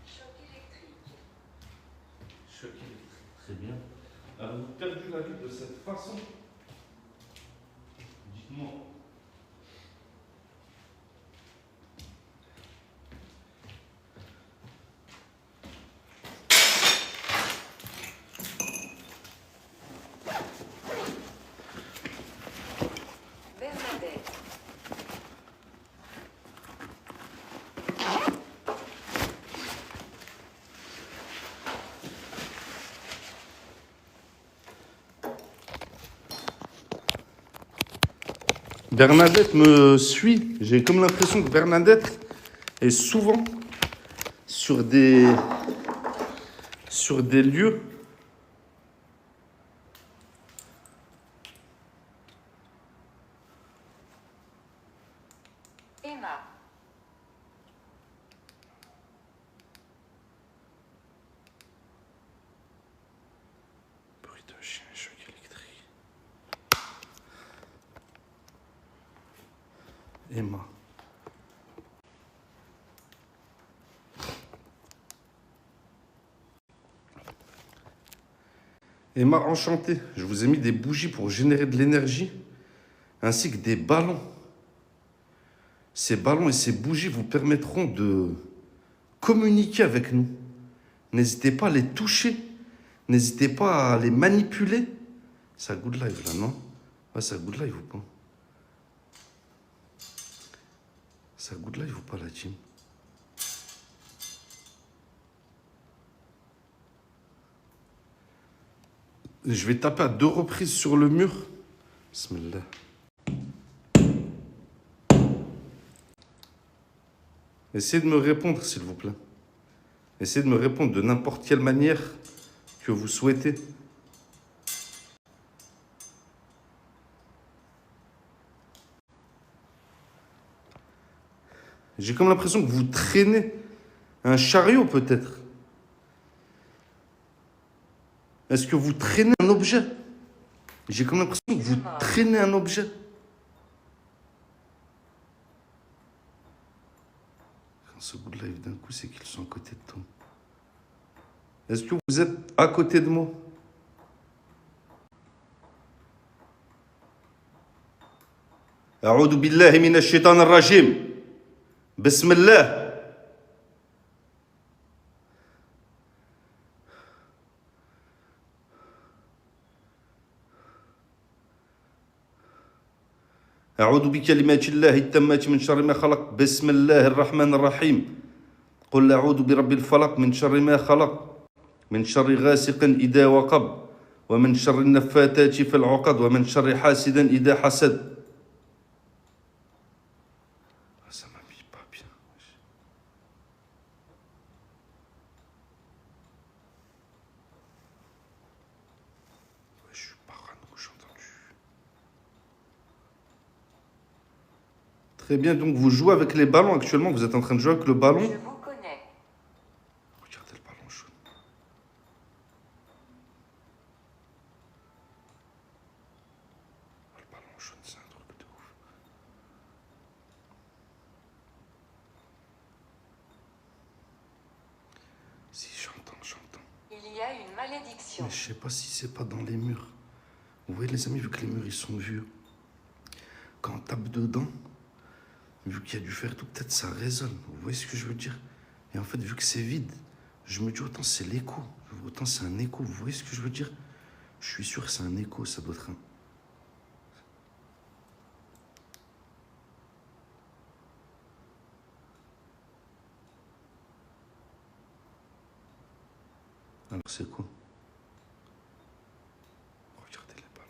B: Choc électrique.
A: Choc électrique, très bien. Avez-vous perdu la vie de cette façon? Dites-moi.
B: Bernadette.
A: Bernadette me suit. J'ai comme l'impression que Bernadette est souvent sur des lieux.
B: Emma.
A: Bruit de chien, choc électrique. Emma. Emma, enchanté. Je vous ai mis des bougies pour générer de l'énergie, ainsi que des ballons. Ces ballons et ces bougies vous permettront de communiquer avec nous. N'hésitez pas à les toucher. N'hésitez pas à les manipuler. C'est un good live là, non? Ouais, c'est un good live ou pas? C'est un good live ou pas la team? Je vais taper à 2 reprises sur le mur. Bismillah. Essayez de me répondre, s'il vous plaît. Essayez de me répondre de n'importe quelle manière que vous souhaitez. J'ai comme l'impression que vous traînez un chariot, peut-être. Est-ce que vous traînez un objet? J'ai comme l'impression que vous traînez un objet. Quand ce bout de live d'un coup, c'est qu'ils sont à côté de toi. Est-ce que vous êtes à côté de moi? أعوذ بالله من الشيطان الرجيم بسم الله أعوذ بكلمات الله التامات من شر ما خلق بسم الله الرحمن الرحيم قل أعوذ برب الفلق من شر ما خلق من شر غاسق إذا وقب ومن شر النفاثات في العقد ومن شر حاسد إذا حسد. Ça m'habille pas bien. Ouais, je suis parano, j'ai entendu. Très bien, donc vous jouez avec les ballons actuellement. Vous êtes en train de jouer avec le ballon.
B: Je vous connais.
A: Regardez le ballon jaune. Le ballon jaune, c'est un truc de ouf. Si, j'entends.
B: Il y a une malédiction.
A: Mais je sais pas si c'est pas dans les murs. Vous voyez les amis, vu que les murs ils sont vieux, quand on tape dedans, vu qu'il y a du fer tout, peut-être ça résonne. Vous voyez ce que je veux dire? Et en fait, vu que c'est vide, je me dis autant c'est l'écho. Autant c'est un écho. Vous voyez ce que je veux dire? Je suis sûr que c'est un écho, ça doit être un... Alors c'est quoi? Regardez les ballons.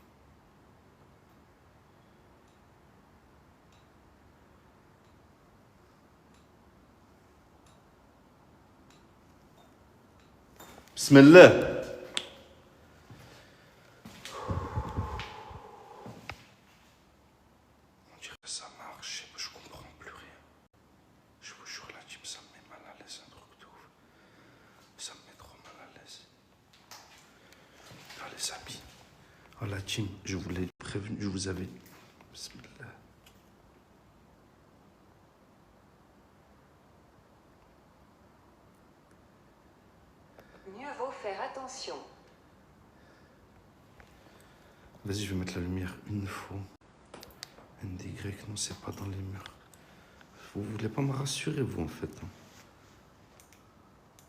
A: Bismillah. On dirait que ça marche, je comprends plus rien. Je vous jure, la team, ça me met mal à l'aise, un truc de ouf. Ça me met trop mal à l'aise. Ah, les amis. Oh, la team, je vous l'ai prévenu, je vous avais... Bismillah.
B: Mieux vaut faire attention.
A: Vas-y, je vais mettre la lumière une fois. NDY, non, c'est pas dans les murs. Vous voulez pas me rassurer, vous, en fait. Hein.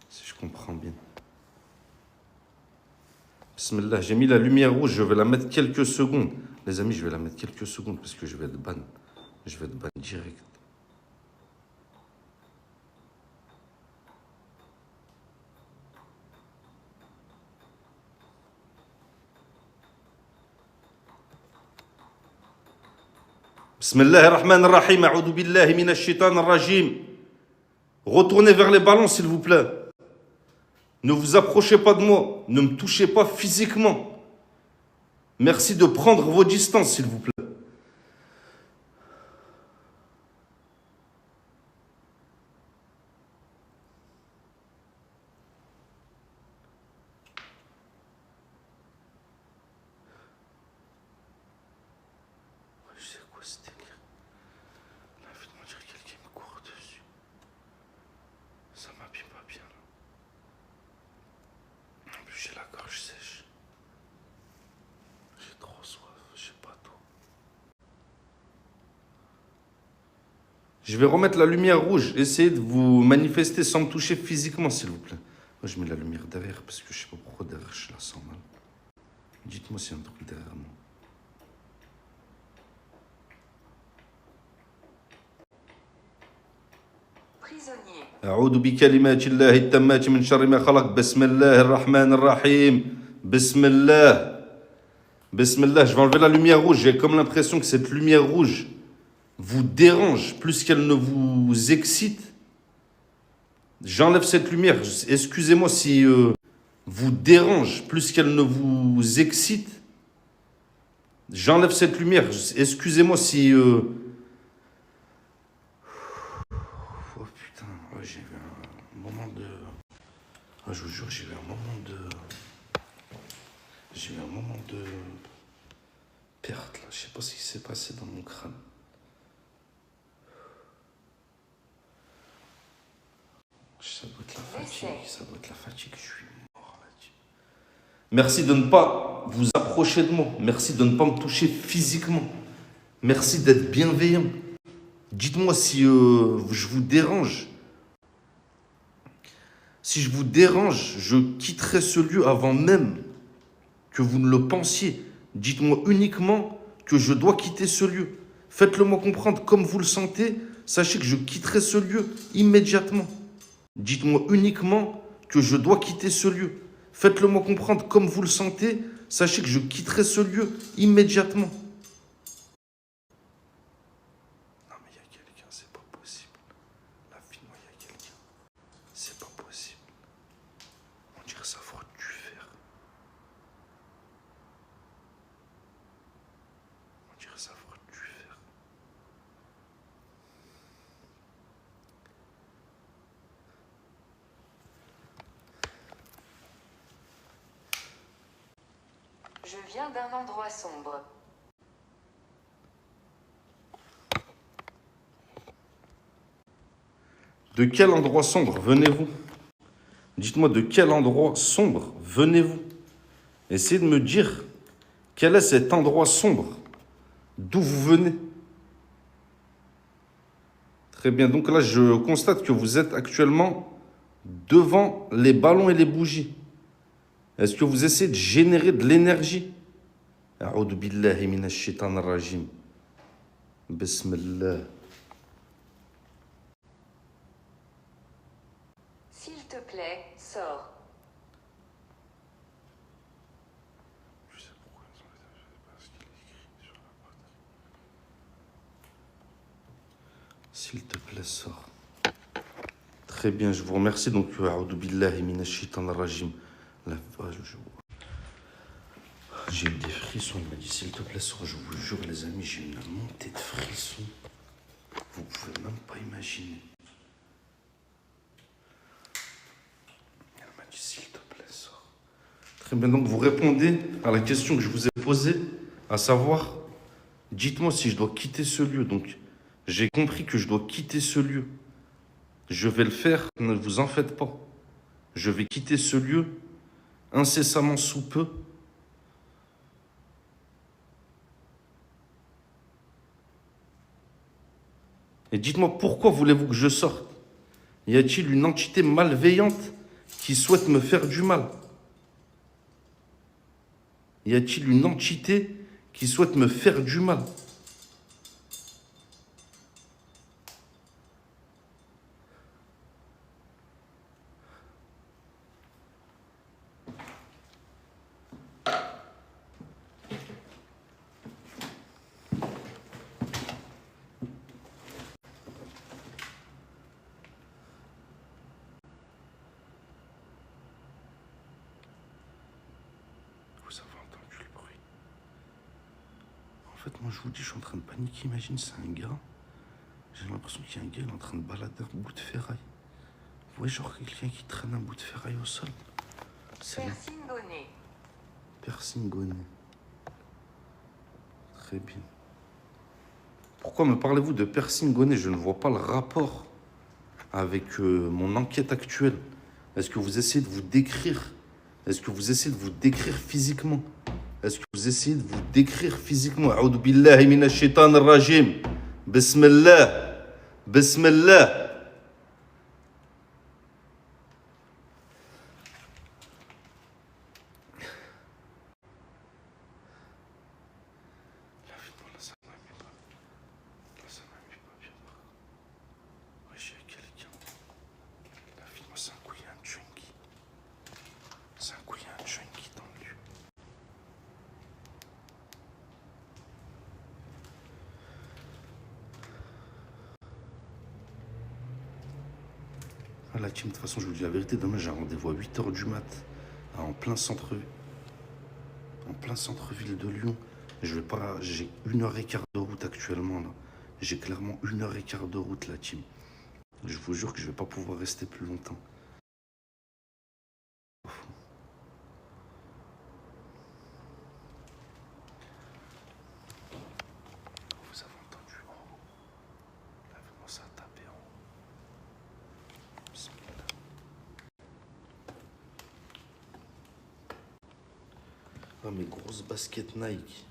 A: Si je comprends bien. Bismillah, j'ai mis la lumière rouge, je vais la mettre quelques secondes. Les amis, je vais la mettre quelques secondes parce que je vais être ban. Je vais être ban direct. Bismillah ar-Rahman ar-Rahim, a'udhu billahi minash shaitan ar-rajim. Retournez vers les ballons, s'il vous plaît. Ne vous approchez pas de moi. Ne me touchez pas physiquement. Merci de prendre vos distances, s'il vous plaît. Je sais quoi ce délire. Là, finalement, dire quelqu'un me court dessus. Ça m'habille pas bien, là. En plus, j'ai la gorge sèche. Je vais remettre la lumière rouge. Essayez de vous manifester sans me toucher physiquement, s'il vous plaît. Moi, je mets la lumière derrière parce que je sais pas pourquoi derrière je la sens mal. Dites-moi s'il y a un truc derrière moi.
B: Prisonnier.
A: أعوذ بكلمات الله التامات من شر ما خلق بسم الله الرحمن الرحيم بسم الله بسم الله. Je vais enlever la lumière rouge. J'ai comme l'impression que cette lumière rouge vous dérange plus qu'elle ne vous excite. J'enlève cette lumière. Excusez-moi si vous dérange plus qu'elle ne vous excite. J'enlève cette lumière. Excusez-moi si... Oh putain, ouais, j'ai eu un moment de... Ah, je vous jure, j'ai eu un moment de... J'ai eu un moment de... perte, là. Je sais pas ce qui s'est passé dans mon crâne. Ça doit être la fatigue, ça doit être la fatigue, je suis mort là-dessus. Merci de ne pas vous approcher de moi. Merci de ne pas me toucher physiquement. Merci d'être bienveillant. Dites-moi si je vous dérange. Si je vous dérange, je quitterai ce lieu avant même que vous ne le pensiez. Dites-moi uniquement que je dois quitter ce lieu. Faites-le moi comprendre comme vous le sentez. Sachez que je quitterai ce lieu immédiatement. Dites-moi uniquement que je dois quitter ce lieu. Faites-le moi comprendre comme vous le sentez. Sachez que je quitterai ce lieu immédiatement. Non mais il y a quelqu'un, c'est pas possible. La fille, moi, il y a quelqu'un. C'est pas possible. On dirait ça frotte du fer. On dirait ça frotte du fer.
B: Je viens d'un endroit sombre.
A: De quel endroit sombre venez-vous? Dites-moi de quel endroit sombre venez-vous? Essayez de me dire quel est cet endroit sombre, d'où vous venez. Très bien, donc là je constate que vous êtes actuellement devant les ballons et les bougies. Est-ce que vous essayez de générer de l'énergie? A'udhu billahi minash shaitanir rajim. Bismillah.
B: S'il te plaît, sors.
A: Je sais pourquoi, je sais pas ce qu'il est écrit sur la boîte. S'il te plaît, sors. Très bien, je vous remercie. Donc, a'udhu billahi minash shaitanir rajim. J'ai eu des frissons, il m'a dit s'il te plaît sors, je vous jure les amis, j'ai eu une montée de frissons. Vous pouvez même pas imaginer. Elle m'a dit s'il te plaît sors. Très bien, donc vous répondez à la question que je vous ai posée, à savoir, dites-moi si je dois quitter ce lieu. Donc j'ai compris que je dois quitter ce lieu. Je vais le faire, ne vous en faites pas. Je vais quitter ce lieu incessamment sous peu. Et dites-moi, pourquoi voulez-vous que je sorte? Y a-t-il une entité malveillante qui souhaite me faire du mal? Y a-t-il une entité qui souhaite me faire du mal? Vous avez entendu le bruit? En fait, moi, je vous dis, je suis en train de paniquer. Imagine, c'est un gars. J'ai l'impression qu'il y a un gars, il est en train de balader un bout de ferraille. Vous voyez, genre quelqu'un qui traîne un bout de ferraille au sol. C'est
B: Persingonné.
A: Persingonné. Très bien. Pourquoi me parlez-vous de Persingonné? Je ne vois pas le rapport avec mon enquête actuelle. Est-ce que vous essayez de vous décrire? Est-ce que vous essayez de vous décrire physiquement? Est-ce que vous essayez de vous décrire physiquement? A'udhu billahi minash shaitanir rajim. Bismillah. Bismillah. Ah, la team, de toute façon, je vous dis la vérité, demain j'ai un rendez-vous à 8h du mat, en plein centre-ville de Lyon. Je vais pas, j'ai 1h15 de route actuellement là. J'ai clairement 1h15 de route, la team. Je vous jure que je vais pas pouvoir rester plus longtemps. Vous avez entendu en haut. Là, vraiment, ça a tapé en haut. Bismillah. Ah, mes grosses baskets Nike.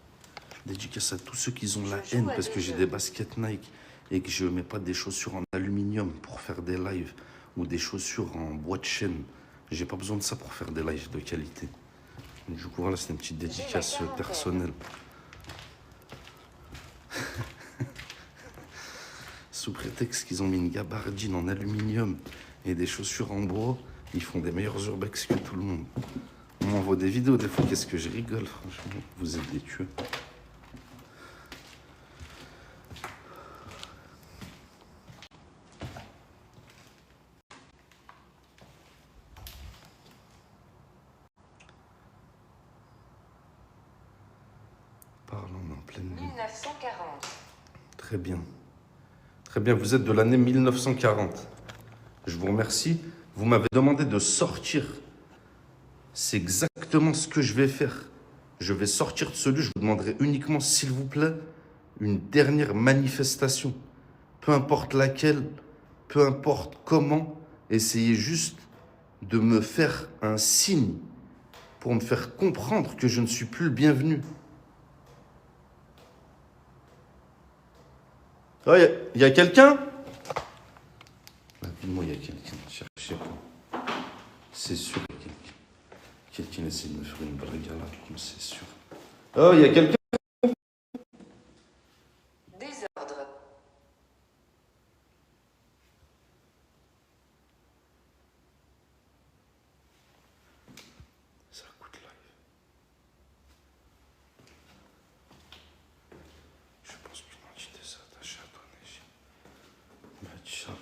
A: Dédicace à tous ceux qui ont la haine parce que j'ai des baskets Nike et que je ne mets pas des chaussures en aluminium pour faire des lives ou des chaussures en bois de chaîne. J'ai pas besoin de ça pour faire des lives de qualité. Du coup, voilà, c'est une petite dédicace personnelle. Sous prétexte qu'ils ont mis une gabardine en aluminium et des chaussures en bois, ils font des meilleurs urbex que tout le monde. On m'envoie des vidéos des fois, qu'est-ce que je rigole, franchement. Vous êtes des tueux. Parlons en pleine nuit.
B: 1940.
A: Très bien. Très bien, vous êtes de l'année 1940. Je vous remercie. Vous m'avez demandé de sortir. C'est exactement ce que je vais faire. Je vais sortir de ce lieu. Je vous demanderai uniquement, s'il vous plaît, une dernière manifestation. Peu importe laquelle, peu importe comment, essayez juste de me faire un signe pour me faire comprendre que je ne suis plus le bienvenu. Oh, y a quelqu'un? Dis-moi, il y a quelqu'un. Cherchez pas. C'est sûr qu'il y a quelqu'un. Quelqu'un essaie de me faire une blague là, c'est sûr. Oh, il y a quelqu'un?
B: Désordre.
A: Ça coûte live. Je pense qu'une entité s'est attachée à ton échelle. Matcha.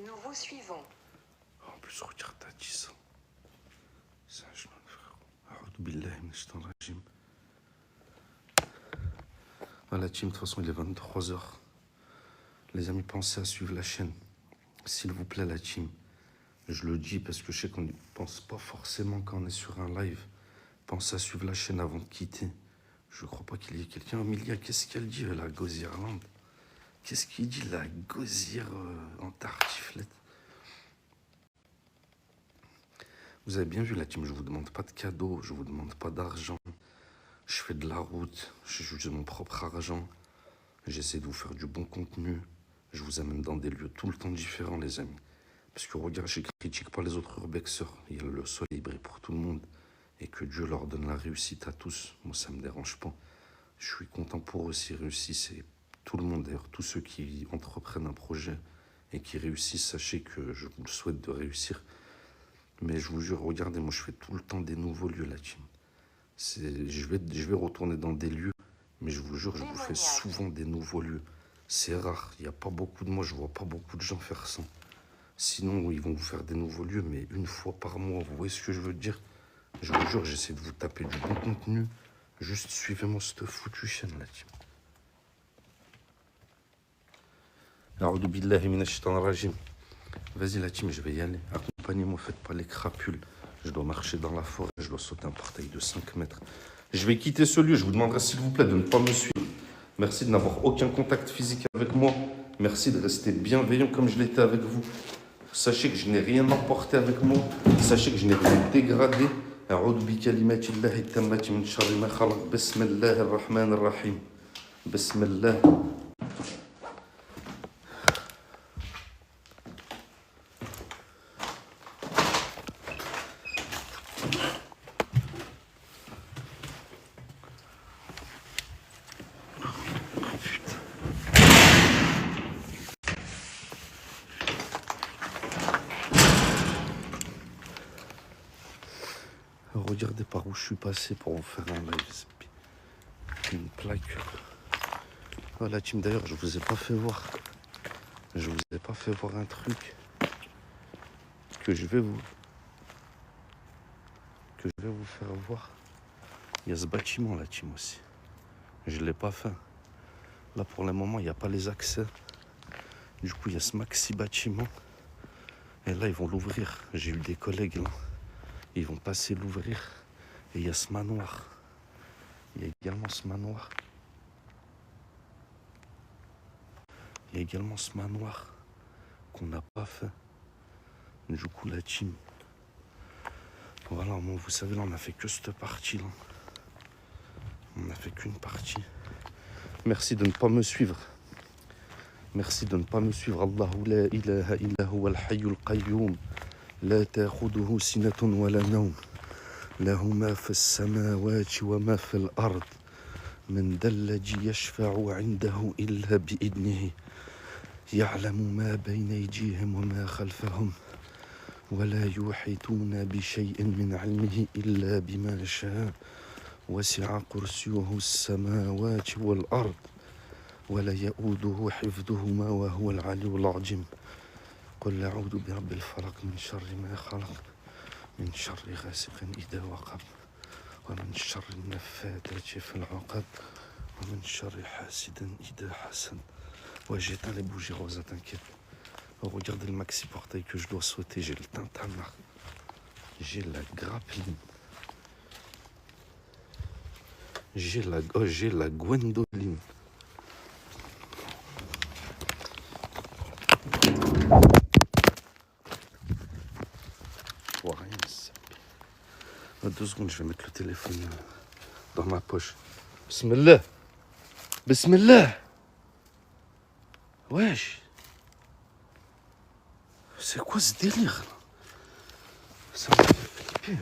B: Nous vous suivons.
A: En plus, regarde, t'as dit ça. C'est un chemin de frère. A'udhu billahi minash shaitanir rajim. Voilà, team, de toute façon, il est 23h. Les amis, pensez à suivre la chaîne. S'il vous plaît, la team. Je le dis parce que je sais qu'on ne pense pas forcément quand on est sur un live. Pensez à suivre la chaîne avant de quitter. Je crois pas qu'il y ait quelqu'un. Amelia, qu'est-ce qu'elle dit, la gosière-lande? Qu'est-ce qu'il dit, la gosière en tartiflette? Vous avez bien vu, la team, je vous demande pas de cadeaux, je vous demande pas d'argent. Je fais de la route, je joue de mon propre argent. J'essaie de vous faire du bon contenu. Je vous amène dans des lieux tout le temps différents, les amis. Parce que regarde, je critique pas les autres urbexeurs. Il y a le soleil brille pour tout le monde. Et que Dieu leur donne la réussite à tous. Moi, ça me dérange pas. Je suis content pour eux s'ils réussissent. Et tout le monde, d'ailleurs, tous ceux qui entreprennent un projet et qui réussissent, sachez que je vous le souhaite de réussir. Mais je vous jure, regardez, moi, je fais tout le temps des nouveaux lieux, la team. Je vais retourner dans des lieux, mais je vous jure, je vous fais souvent des nouveaux lieux. C'est rare, il n'y a pas beaucoup de moi, je vois pas beaucoup de gens faire ça. Sinon, ils vont vous faire des nouveaux lieux, mais une fois par mois, vous voyez ce que je veux dire? Je vous jure, j'essaie de vous taper du bon contenu. Juste suivez-moi cette foutue chaîne, la team. A'udhu billahi minash shaitanir rajim. Vas-y, la team, je vais y aller. Accompagnez-moi, faites pas les crapules. Je dois marcher dans la forêt, je dois sauter un portail de 5 mètres. Je vais quitter ce lieu, je vous demanderai s'il vous plaît de ne pas me suivre. Merci de n'avoir aucun contact physique avec moi. Merci de rester bienveillant comme je l'étais avec vous. Sachez que je n'ai rien emporté avec moi. Sachez que je n'ai rien dégradé. أعوذ بكلمات الله التامة من شر ما خلق. بسم الله الرحمن الرحيم. بسم الله. Regardez par où je suis passé pour vous faire un live. Une plaque. Voilà, team, d'ailleurs, je vous ai pas fait voir. Je vous ai pas fait voir un truc que je vais vous faire voir. Il y a ce bâtiment là, team, aussi. Je l'ai pas fait. Là, pour le moment, il n'y a pas les accès. Du coup, il y a ce maxi bâtiment. Et là, ils vont l'ouvrir. J'ai eu des collègues là. Ils vont passer l'ouvrir. Et il y a ce manoir. Il y a également ce manoir. Il y a également ce manoir qu'on n'a pas fait. Du coup, la team. Voilà, bon, vous savez, là, on n'a fait que cette partie-là. On n'a fait qu'une partie. Merci de ne pas me suivre. Merci de ne pas me suivre. Allahu la ilaha illa huwa al-hayyul qayyum. La ta'khuduhu sinatun wa la nawm. Lahu ma fi as-samawati wa ma fi al-ard. من ذا الذي يشفع عنده إلا بإذنه يعلم ما بين أيديهم وما خلفهم ولا يحيطون بشيء من علمه إلا بما شاء وسع كرسيه السماوات والأرض ولا يؤوده حفظهما وهو العلي العظيم قل أعوذ برب الفلق من شر ما خلق من شر غاسق إذا وقب ومن شر النفاثات في العقد ومن شر حاسد إذا حسد. Ouais, j'éteins les bougies roses, t'inquiète. Regardez le maxi portail que je dois sauter. J'ai le tintamarre. J'ai la grappeline. J'ai la gwendoline. Je vois rien. Dans 2 secondes, je vais mettre le téléphone dans ma poche. Bismillah. Bismillah. Wesh. C'est quoi ce délire là? Ça me fait flipper.